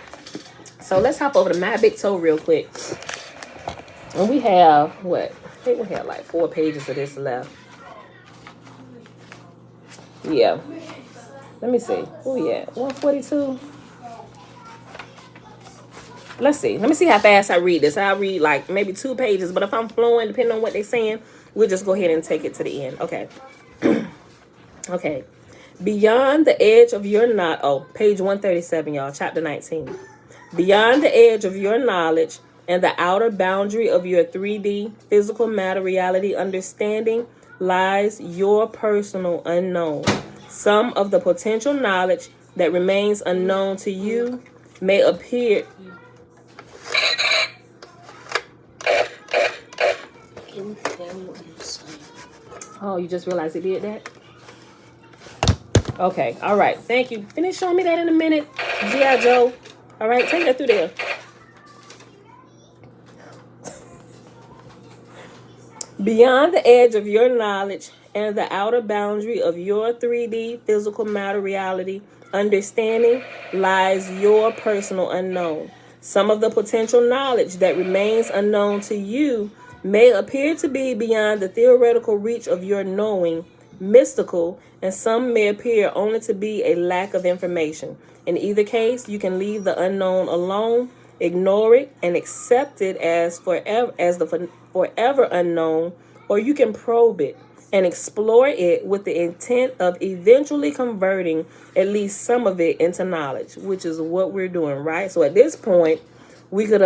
[SPEAKER 1] So let's hop over to My Big Toe real quick. And we have, I think we have like 4 pages of this left. Yeah. Let me see. Where we at? 142? Let's see. Let me see how fast I read this. I'll read like maybe 2 pages, but if I'm flowing, depending on what they're saying, we'll just go ahead and take it to the end. Okay. Okay. Beyond the edge of your page 137, y'all, chapter 19. Beyond the edge of your knowledge and the outer boundary of your 3D physical matter reality understanding lies your personal unknown. Some of the potential knowledge that remains unknown to you may appear. Oh, you just realized it did that? Okay, all right. Thank you. Finish showing me that in a minute, G.I. Joe. All right, take that through there. Beyond the edge of your knowledge and the outer boundary of your 3D physical matter reality understanding lies your personal unknown. Some of the potential knowledge that remains unknown to you may appear to be beyond the theoretical reach of your knowing, mystical, and some may appear only to be a lack of information. In either case, you can leave the unknown alone, ignore it, and accept it as the forever unknown, or you can probe it and explore it with the intent of eventually converting at least some of it into knowledge, which is what we're doing, right? So at this point, we could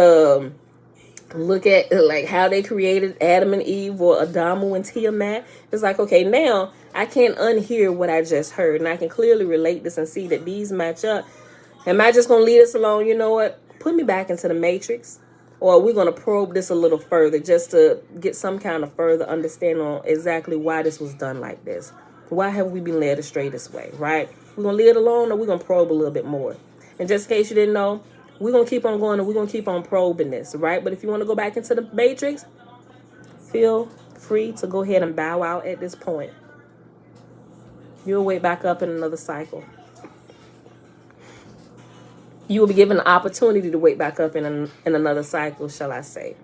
[SPEAKER 1] look at like how they created Adam and Eve, or Adamu and Tiamat. It's like, okay, now I can't unhear what I just heard, and I can clearly relate this and see that these match up. Am I just going to leave this alone? You know what? Put me back into the matrix, or we're going to probe this a little further just to get some kind of further understanding on exactly why this was done like this. Why have we been led astray this way, right? We're going to leave it alone, or we're going to probe a little bit more. And just in case you didn't know, we're going to keep on going and we're going to keep on probing this, right? But if you want to go back into the matrix, feel free to go ahead and bow out at this point. You'll wake back up in another cycle. You will be given the opportunity to wake back up in another cycle, shall I say.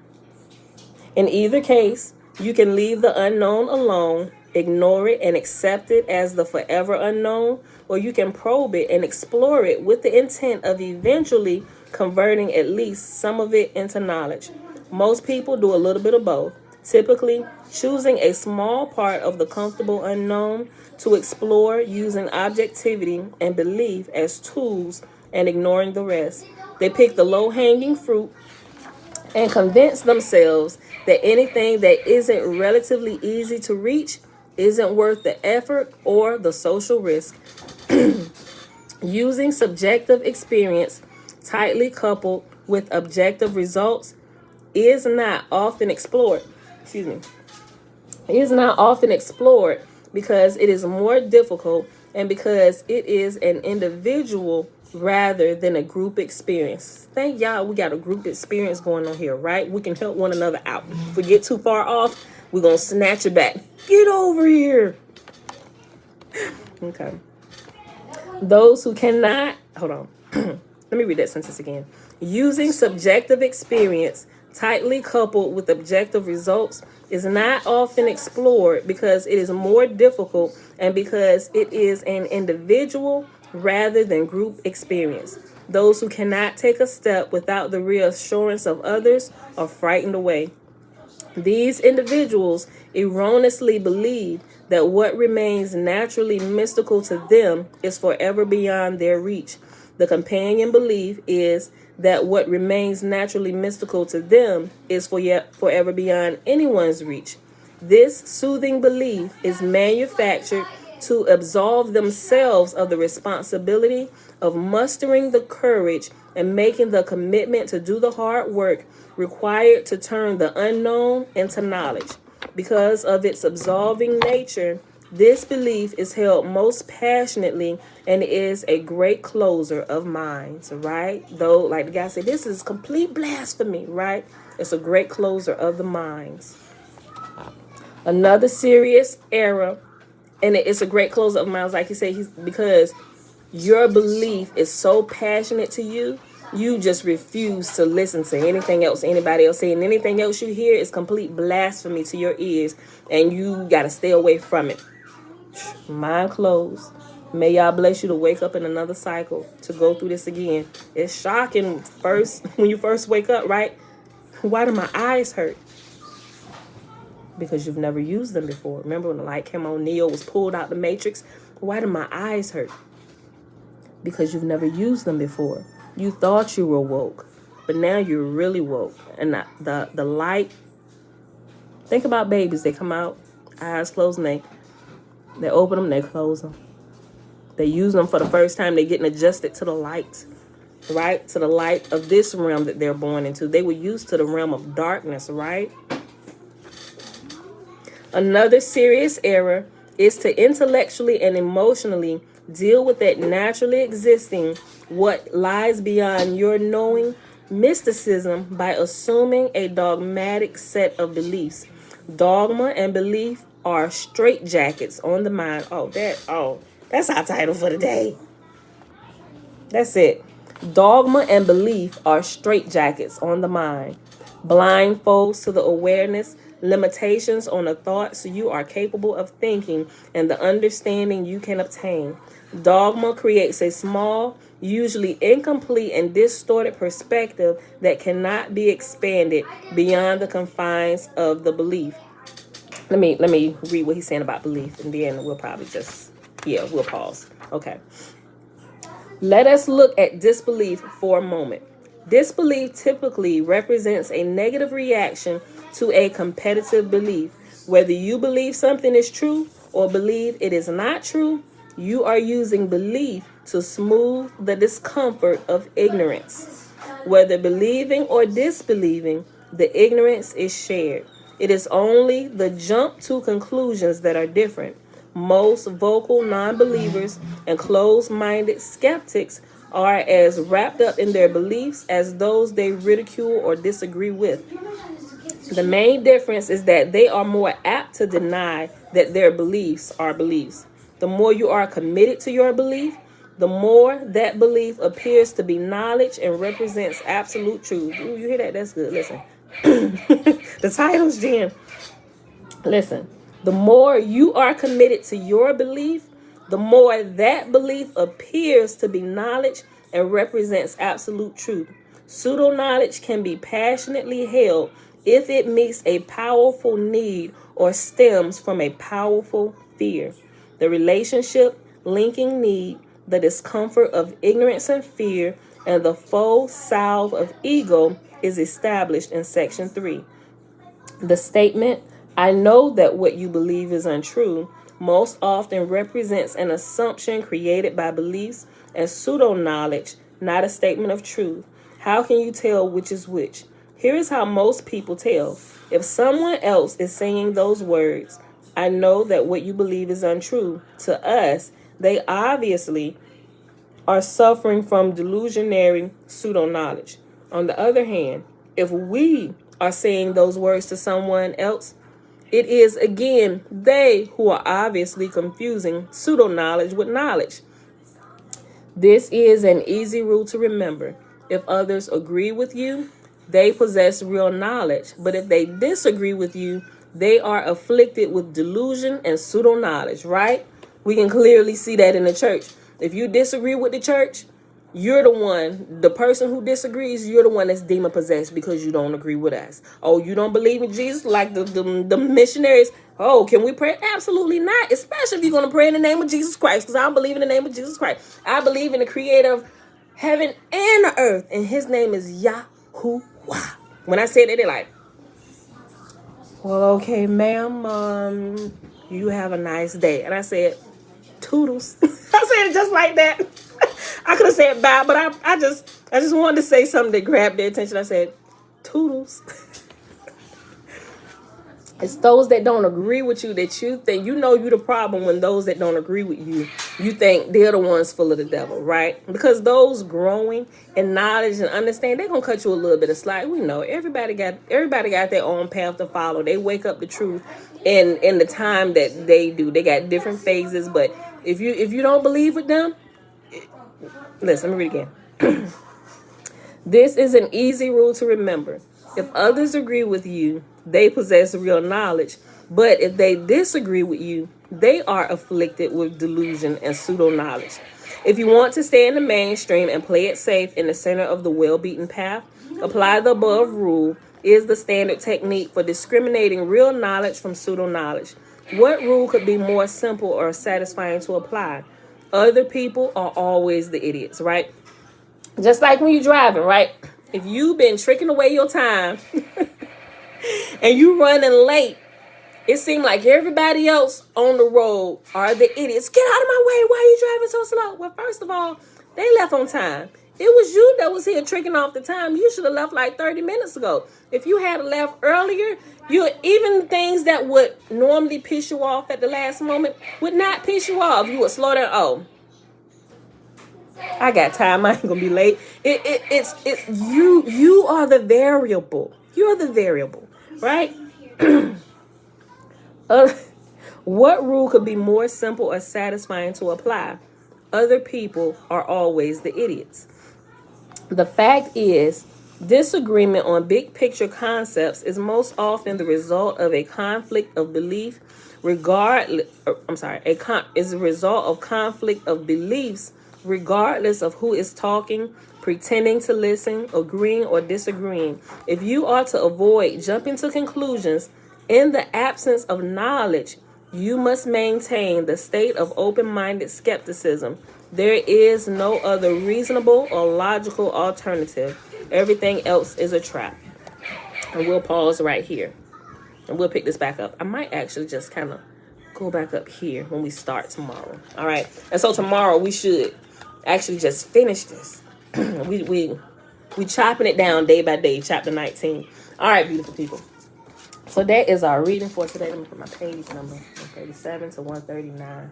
[SPEAKER 1] In either case, you can leave the unknown alone, ignore it, and accept it as the forever unknown, or you can probe it and explore it with the intent of eventually converting at least some of it into knowledge. Most people do a little bit of both, typically choosing a small part of the comfortable unknown to explore using objectivity and belief as tools and ignoring the rest. They pick the low-hanging fruit and convince themselves that anything that isn't relatively easy to reach isn't worth the effort or the social risk. Using subjective experience tightly coupled with objective results is not often explored. Is not often explored because it is more difficult and because it is an individual rather than a group experience. Thank y'all we got a group experience going on here, right? We can help one another out. If we get too far off, we're going to snatch it back. Get over here. Okay. Those who cannot, hold on. Let me read that sentence again. Using subjective experience tightly coupled with objective results is not often explored because it is more difficult and because it is an individual rather than group experience. Those who cannot take a step without the reassurance of others are frightened away. These individuals erroneously believe that what remains naturally mystical to them is forever beyond their reach. The companion belief is that what remains naturally mystical to them is forever beyond anyone's reach. This soothing belief is manufactured to absolve themselves of the responsibility of mustering the courage and making the commitment to do the hard work required to turn the unknown into knowledge. Because of its absolving nature, this belief is held most passionately and is a great closer of minds, right? Though, like the guy said, this is complete blasphemy, right? It's a great closer of the minds. Another serious error, and it's a great closer of minds, like he said, because your belief is so passionate to you, you just refuse to listen to anything else anybody else saying. Anything else you hear is complete blasphemy to your ears, and you got to stay away from it. Mind closed. May y'all bless you to wake up in another cycle, to go through this again. It's shocking first when you first wake up, right? Why do my eyes hurt? Because you've never used them before. Remember when the light came on, Neo was pulled out the Matrix? Why do my eyes hurt? Because you've never used them before. You thought you were woke, but now you're really woke. And the light, think about babies. They come out, eyes closed, and they open them, they close them. They use them for the first time. They're getting adjusted to the light, right? To the light of this realm that they're born into. They were used to the realm of darkness, right? Another serious error is to intellectually and emotionally deal with that naturally existing, what lies beyond your knowing, mysticism by assuming a dogmatic set of beliefs. Dogma and belief are straitjackets on the mind. That's our title for the day. That's it. Dogma and belief are straitjackets on the mind. Blindfolds to the awareness, limitations on the thoughts you are capable of thinking, and the understanding you can obtain. Dogma creates a small, usually incomplete and distorted perspective that cannot be expanded beyond the confines of the belief. Let me read what he's saying about belief, and then we'll probably we'll pause. Okay. Let us look at disbelief for a moment. Disbelief typically represents a negative reaction to a competitive belief. Whether you believe something is true or believe it is not true, you are using belief to smooth the discomfort of ignorance. Whether believing or disbelieving, the ignorance is shared. It is only the jump to conclusions that are different. Most vocal non-believers and closed-minded skeptics are as wrapped up in their beliefs as those they ridicule or disagree with. The main difference is that they are more apt to deny that their beliefs are beliefs. The more you are committed to your belief, the more that belief appears to be knowledge and represents absolute truth. Ooh, you hear that? That's good. Listen. The title's Jen. Listen. The more you are committed to your belief, the more that belief appears to be knowledge and represents absolute truth. Pseudo-knowledge can be passionately held if it meets a powerful need or stems from a powerful fear. The relationship, linking need, the discomfort of ignorance and fear, and the full salve of ego is established in Section 3. The statement, I know that what you believe is untrue, most often represents an assumption created by beliefs and pseudo-knowledge, not a statement of truth. How can you tell which is which? Here is how most people tell. If someone else is saying those words, I know that what you believe is untrue, to us, they obviously are suffering from delusionary pseudo-knowledge. On the other hand, if we are saying those words to someone else, It is, again, they who are obviously confusing pseudo-knowledge with knowledge. This is an easy rule to remember. If others agree with you, they possess real knowledge. But if they disagree with you, they are afflicted with delusion and pseudo-knowledge, right? We can clearly see that in the church. If you disagree with the church, you're the person who disagrees, you're the one that's demon possessed because you don't agree with us. Oh, you don't believe in Jesus like the missionaries? Oh, can we pray? Absolutely not, especially if you're going to pray in the name of Jesus Christ, because I don't believe in the name of Jesus Christ. I believe in the creator of heaven and the earth, and his name is Yahuwah. When I say that, they're like, well, okay, ma'am, you have a nice day. And I said, toodles. I said it just like that. I could have said bye, but I just wanted to say something that grabbed their attention. I said, toodles. It's those that don't agree with you that you think, you know, you're the problem when those that don't agree with you, you think they're the ones full of the devil, right? Because those growing in knowledge and understanding, they're going to cut you a little bit of slack. We know everybody got their own path to follow. They wake up the truth in the time that they do. They got different phases, but if you don't believe with them, listen, let me read again. This is an easy rule to remember. If others agree with you, they possess real knowledge. But if they disagree with you, they are afflicted with delusion and pseudo-knowledge. If you want to stay in the mainstream and play it safe in the center of the well-beaten path, apply the above rule is the standard technique for discriminating real knowledge from pseudo-knowledge. What rule could be more simple or satisfying to apply? Other people are always the idiots, right? Just like when you're driving, right? If you've been tricking away your time and you running late, it seems like everybody else on the road are the idiots. Get out of my way. Why are you driving so slow? Well, first of all, they left on time. It was you that was here tricking off the time. You should have left like 30 minutes ago. If you had left earlier, even things that would normally piss you off at the last moment would not piss you off. You would slow down. Oh, I got time. I ain't gonna be late. It's you are the variable. You're the variable, right? What rule could be more simple or satisfying to apply? Other people are always the idiots. The fact is, disagreement on big picture concepts is most often the result of a conflict of belief, is a result of conflict of beliefs, regardless of who is talking, pretending to listen, agreeing or disagreeing. If you are to avoid jumping to conclusions in the absence of knowledge, you must maintain the state of open-minded skepticism. There is no other reasonable or logical alternative. Everything else is a trap. And we'll pause right here. And we'll pick this back up. I might actually just kind of go back up here when we start tomorrow. All right. And so tomorrow we should actually just finish this. we chopping it down day by day, chapter 19. All right, beautiful people. So that is our reading for today. Let me put my page number 137 to 139.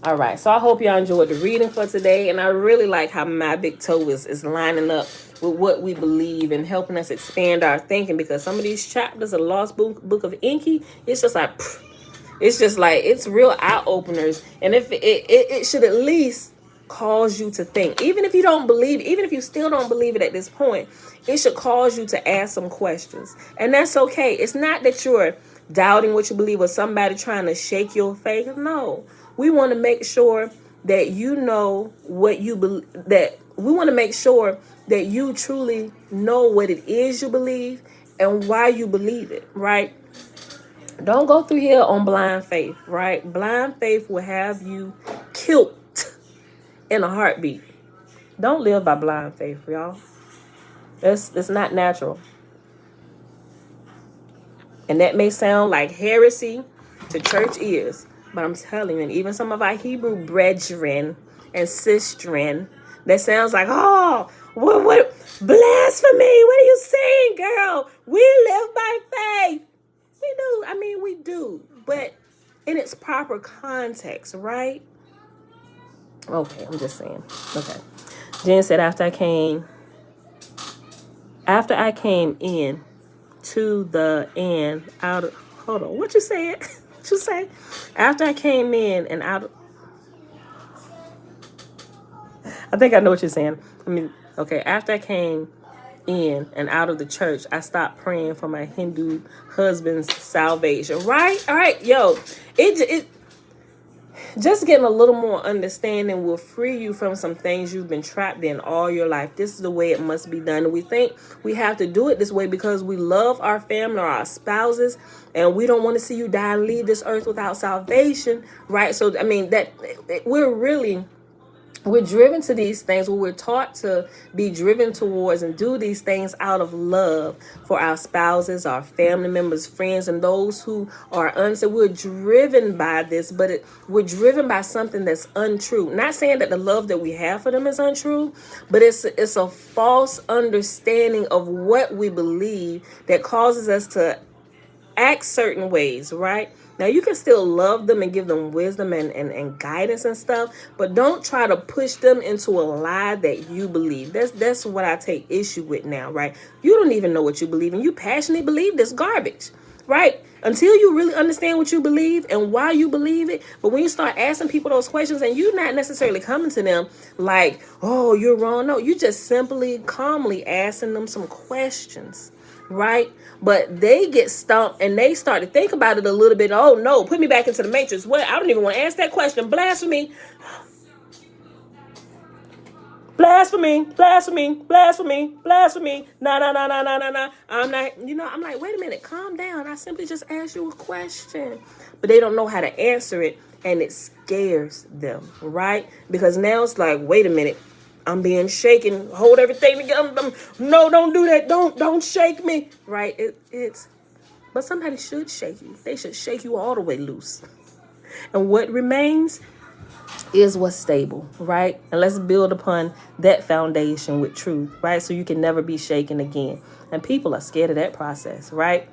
[SPEAKER 1] All right, so I hope y'all enjoyed the reading for today, and I really like how my big toe is lining up with what we believe and helping us expand our thinking, because some of these chapters of the Lost Book of Enki, it's just like, it's real eye-openers, and if it should at least cause you to think. Even if you don't believe, even if you still don't believe it at this point, it should cause you to ask some questions, and that's okay. It's not that you're doubting what you believe or somebody trying to shake your faith. No. We want to make sure that you know what you believe, that we want to make sure that you truly know what it is you believe and why you believe it, right? Don't go through here on blind faith, right? Blind faith will have you killed in a heartbeat. Don't live by blind faith, y'all. It's not natural. And that may sound like heresy to church ears. But I'm telling you, and even some of our Hebrew brethren and sistren, that sounds like, oh, what blasphemy? What are you saying, girl? We live by faith. We do. I mean, we do. But in its proper context, right? Okay, I'm just saying. Okay. Jen said, after I came in, to the end out of, hold on, what you said? What you say? After I came in and out of, I think I know what you're saying. Okay, after I came in and out of the church, I stopped praying for my Hindu husband's salvation. Right? All right, yo, it just getting a little more understanding will free you from some things you've been trapped in all your life. This is the way it must be done. And we think we have to do it this way because we love our family or our spouses, and we don't want to see you die and leave this earth without salvation, right? So, I mean, we're driven to these things, we're taught to be driven towards and do these things out of love for our spouses, our family members, friends, and those who are unsaved. We're driven by this, but we're driven by something that's untrue. Not saying that the love that we have for them is untrue, but it's a false understanding of what we believe that causes us to act certain ways, right? Now, you can still love them and give them wisdom and guidance and stuff, but don't try to push them into a lie that you believe. That's what I take issue with now, right? You don't even know what you believe, and you passionately believe this garbage, right? Until you really understand what you believe and why you believe it. But when you start asking people those questions and you're not necessarily coming to them like, oh, you're wrong. No, you just simply calmly asking them some questions, right? But they get stumped and they start to think about it a little bit. Oh no, put me back into the matrix. What? I don't even want to ask that question. Blasphemy. Blasphemy, blasphemy, blasphemy, blasphemy. No. I'm not, I'm like, wait a minute, calm down. I simply just asked you a question. But they don't know how to answer it, and it scares them, right? Because now it's like, wait a minute. I'm being shaken. Hold everything together. No, don't do that. Don't shake me. Right? But somebody should shake you. They should shake you all the way loose. And what remains is what's stable, right? And let's build upon that foundation with truth, right? So you can never be shaken again. And people are scared of that process, right?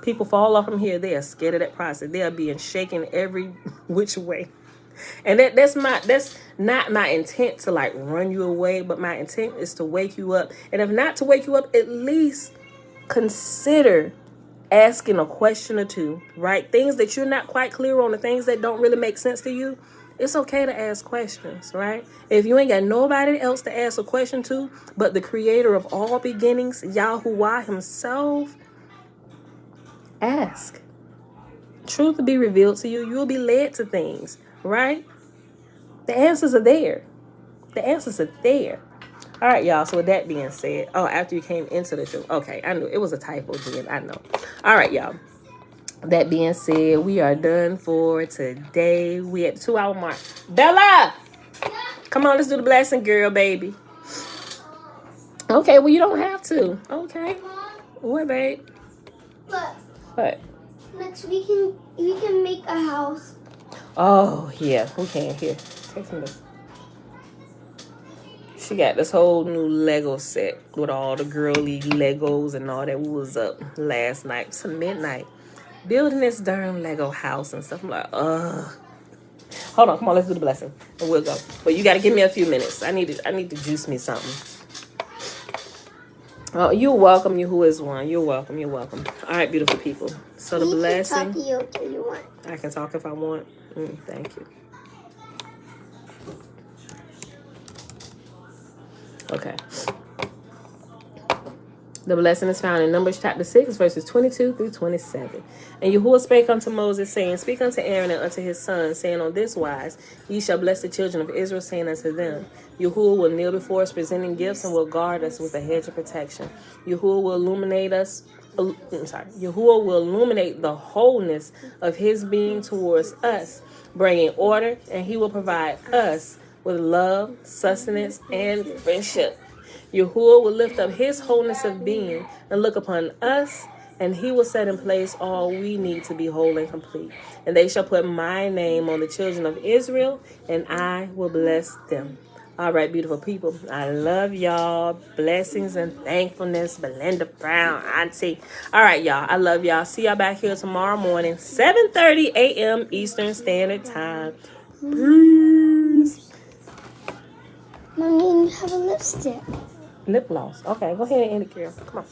[SPEAKER 1] People fall off from here. They are scared of that process. They are being shaken every which way. And that's not my intent to like run you away, but my intent is to wake you up. And if not to wake you up, at least consider asking a question or two, right? Things that you're not quite clear on, the things that don't really make sense to you. It's okay to ask questions, right? If you ain't got nobody else to ask a question to but the creator of all beginnings, Yahuwah himself, ask. Truth will be revealed to you. You'll be led to things, right? The answers are there. The answers are there. All right, y'all. So with that being said, after you came into the show. Okay, I knew it was a typo, Jen. I know. All right, y'all. That being said, we are done for today. We at the 2-hour mark. Bella! Come on, let's do the blessing, girl, baby. Okay, well, you don't have to. Okay. What, babe? What?
[SPEAKER 2] Next we can make a house.
[SPEAKER 1] Oh, yeah. We can. Here. Take some of this. She got this whole new Lego set with all the girly Legos and all that. We was up last night to midnight building this darn Lego house and stuff. I'm like, ugh. Hold on, come on, let's do the blessing and we'll go. But you got to give me a few minutes. I need to juice me something. Oh, you're welcome. You who is one. You're welcome. You're welcome. All right, beautiful people. So the blessing.
[SPEAKER 2] You can talk if you want.
[SPEAKER 1] I can talk if I want. Thank you. Okay. The blessing is found in Numbers chapter 6, verses 22 through 27. And Yahuwah spake unto Moses, saying, Speak unto Aaron and unto his sons, saying, On this wise ye shall bless the children of Israel, saying unto them, Yahuwah will kneel before us, presenting gifts, and will guard us with a hedge of protection. Yahuwah will illuminate the wholeness of his being towards us, bringing order, and he will provide us with love, sustenance, and friendship. Yahuwah will lift up his wholeness of being and look upon us, and he will set in place all we need to be whole and complete. And they shall put my name on the children of Israel, and I will bless them. All right, beautiful people. I love y'all. Blessings and thankfulness. Belinda Brown, Auntie. All right, y'all. I love y'all. See y'all back here tomorrow morning, 7:30 a.m. Eastern Standard Time. Peace.
[SPEAKER 2] Mommy, you have a lipstick.
[SPEAKER 1] Lip gloss. Okay, go ahead and end it, girl. Come on.